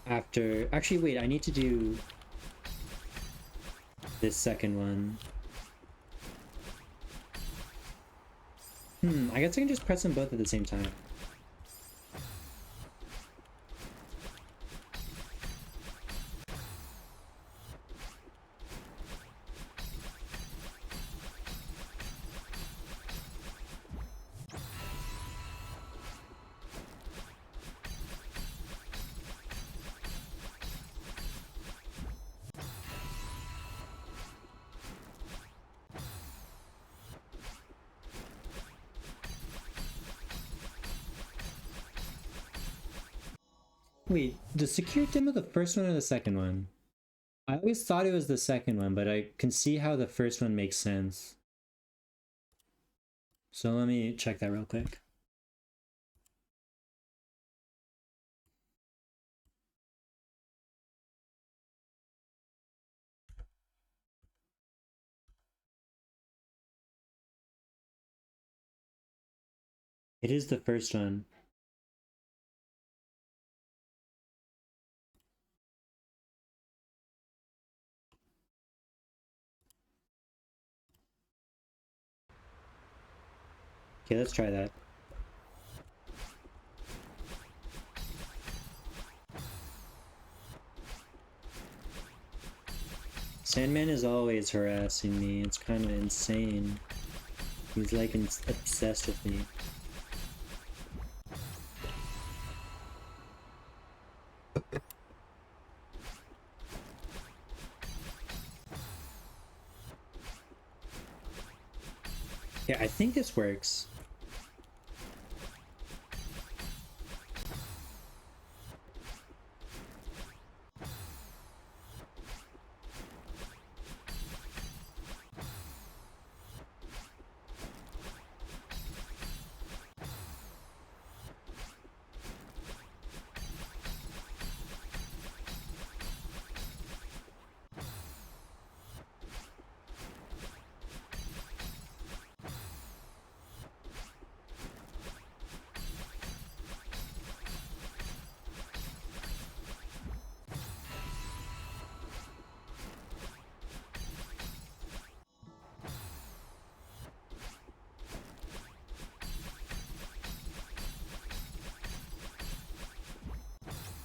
After, actually wait, I need to do this second one. I guess I can just press them both at the same time. Wait, the secure demo the first one or the second one? I always thought it was the second one, but I can see how the first one makes sense. So let me check that real quick. It is the first one. Okay, let's try that. Sandman is always harassing me. It's kind of insane. He's like obsessed with me. Yeah, I think this works.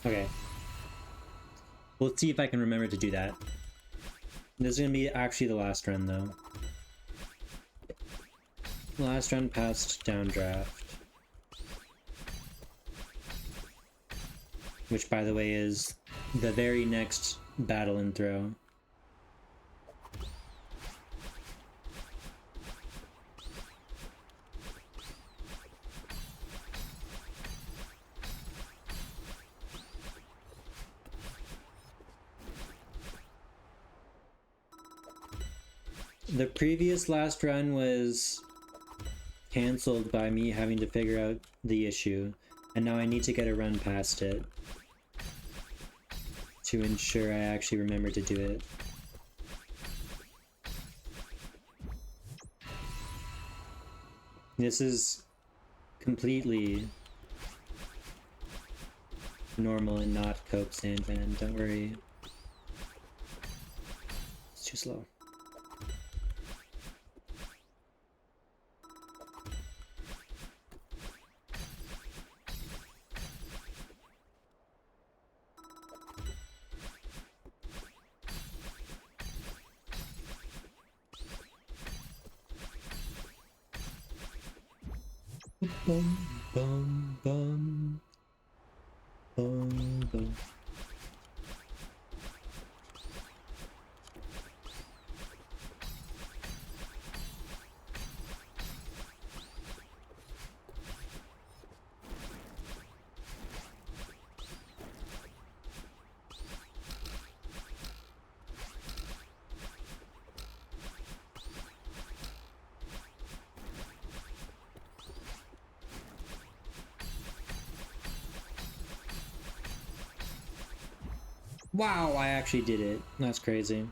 Okay. We'll see if I can remember to do that. This is gonna be actually the last run, though. Last run past downdraft. Which, by the way, is the very next battle and throw. The previous last run was cancelled by me having to figure out the issue, and now I need to get a run past it to ensure I actually remember to do it. This is completely normal and not Coke Sandman, don't worry. It's too slow. Bum, bum, bum. Bum, bum. Wow, I actually did it. That's crazy.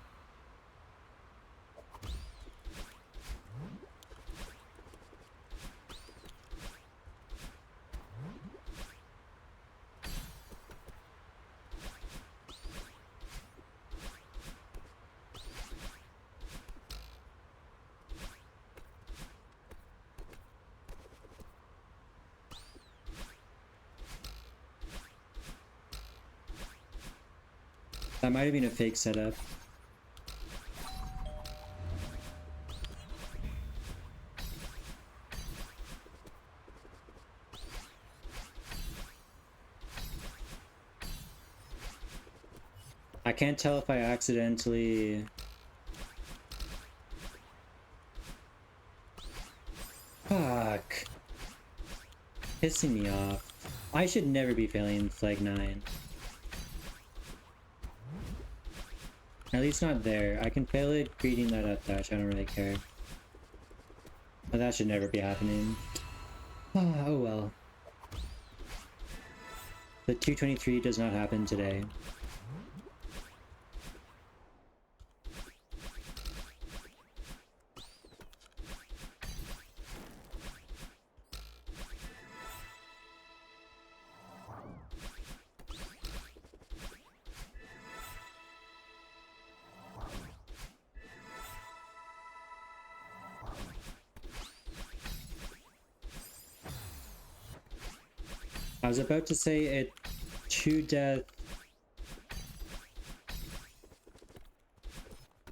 That might have been a fake setup. I can't tell if I accidentally... Fuck. Pissing me off. I should never be failing flag 9. At least not there. I can fail it greeting that up dash, I don't really care. But that should never be happening. Oh well. The 223 does not happen today. I was about to say it 2 death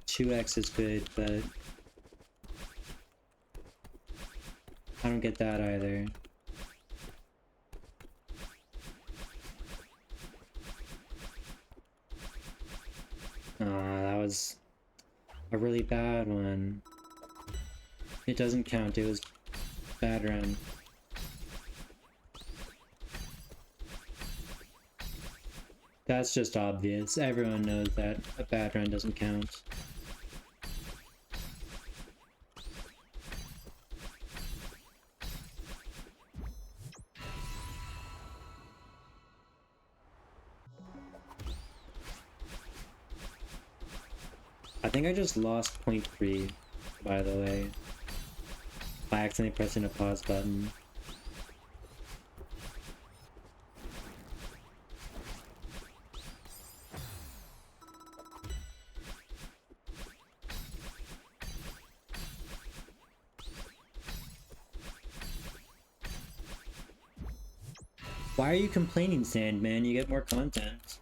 2x is good, but I don't get that either. That was a really bad one. It doesn't count, it was bad run. That's just obvious. Everyone knows that a bad run doesn't count. I think I just lost 0.3, by the way, by accidentally pressing a pause button. Why are you complaining, Sandman? You get more content.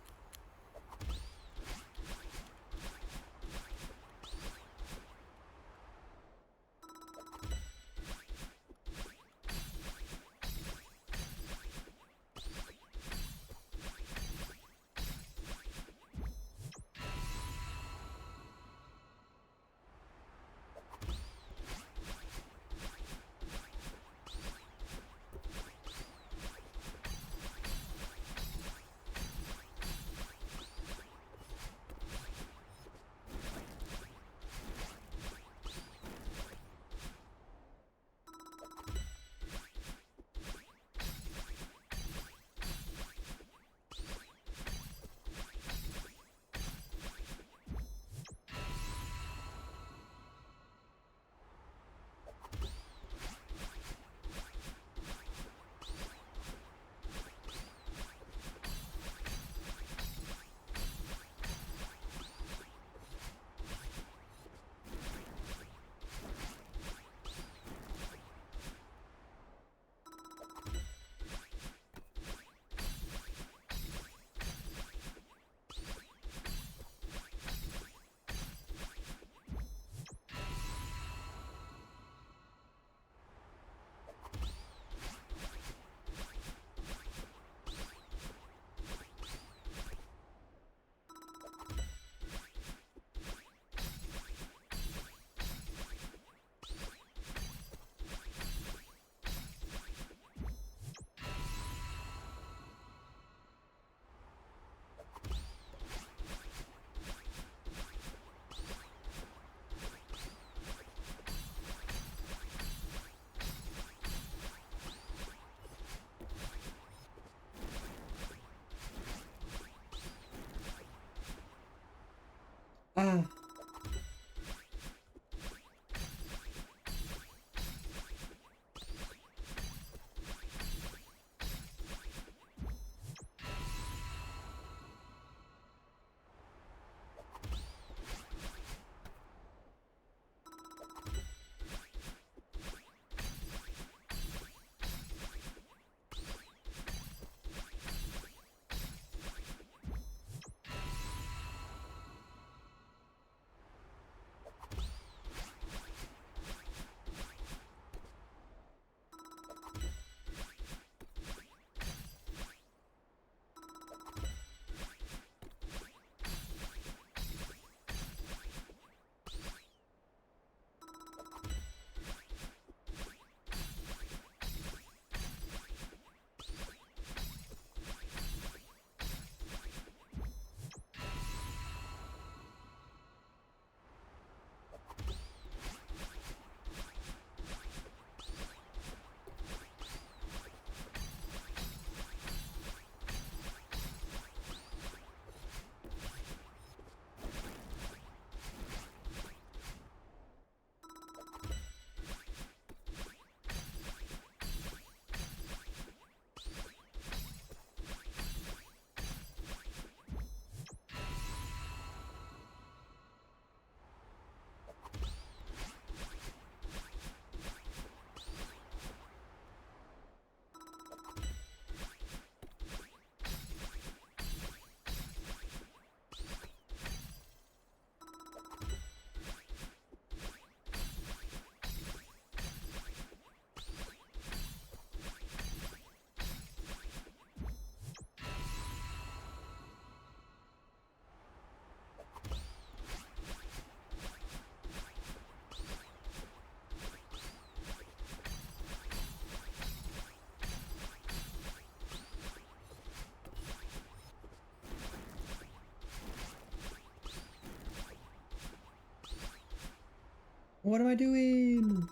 What am I doing?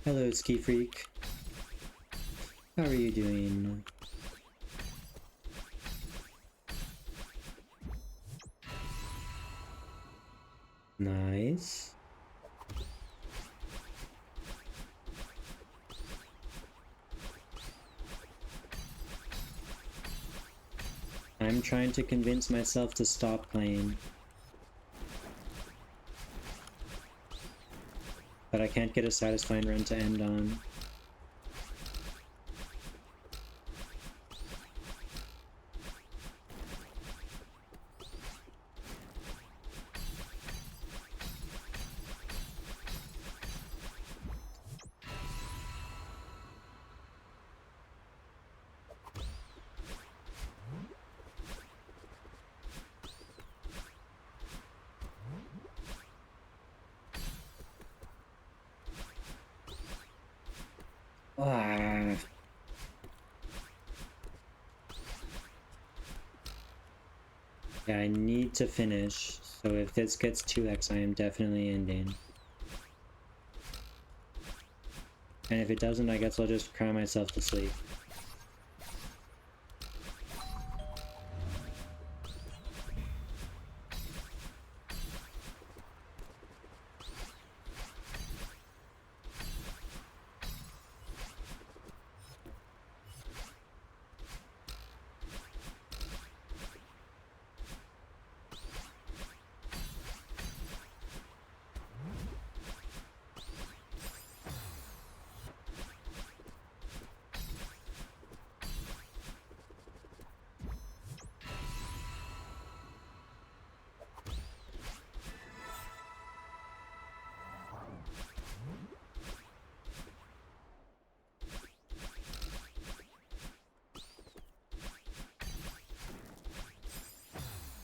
Hello, Ski Freak. How are you doing? Nice. I'm trying to convince myself to stop playing. But I can't get a satisfying run to end on. Ah. Yeah, I need to finish, so if this gets 2x, I am definitely ending. And if it doesn't, I guess I'll just cry myself to sleep.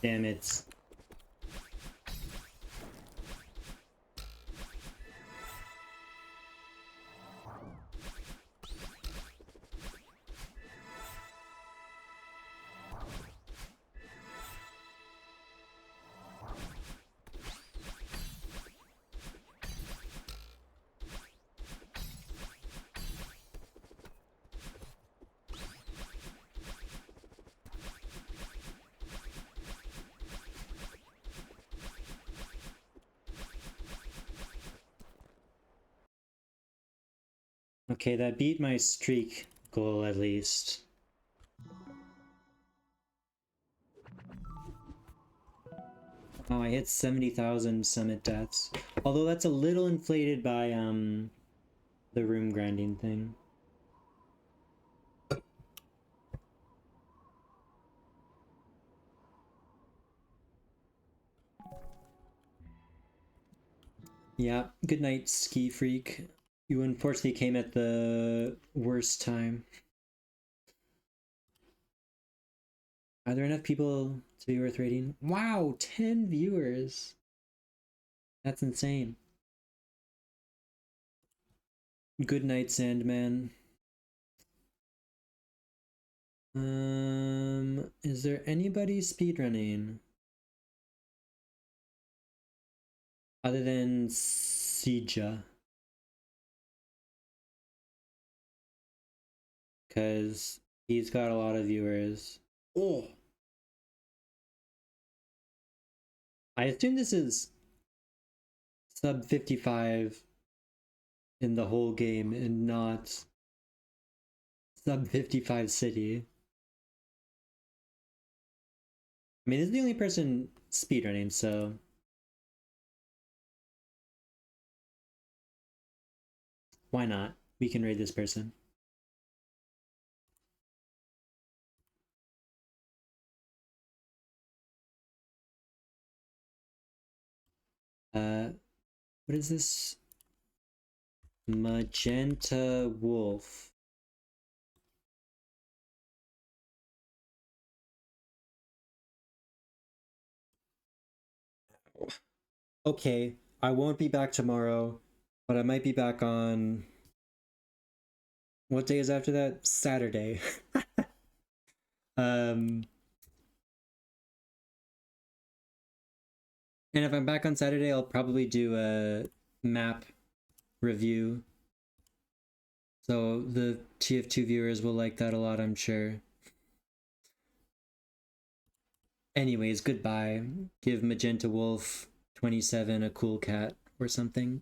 Damn it. Okay, that beat my streak goal at least. Oh, I hit 70,000 summit deaths. Although that's a little inflated by the room grinding thing. Yeah, good night, Ski Freak. You unfortunately came at the worst time. Are there enough people to be worth rating? Wow, 10 viewers. That's insane. Good night, Sandman. Is there anybody speedrunning? Other than Sija? Because he's got a lot of viewers. Oh! I assume this is sub 55 in the whole game and not sub 55 city. I mean, this is the only person speedrunning, so why not? We can raid this person. What is this? Magenta Wolf. Okay, I won't be back tomorrow, but I might be back on... What day is after that? Saturday. And if I'm back on Saturday, I'll probably do a map review. So the TF2 viewers will like that a lot, I'm sure. Anyways, goodbye. Give Magenta Wolf 27 a cool cat or something.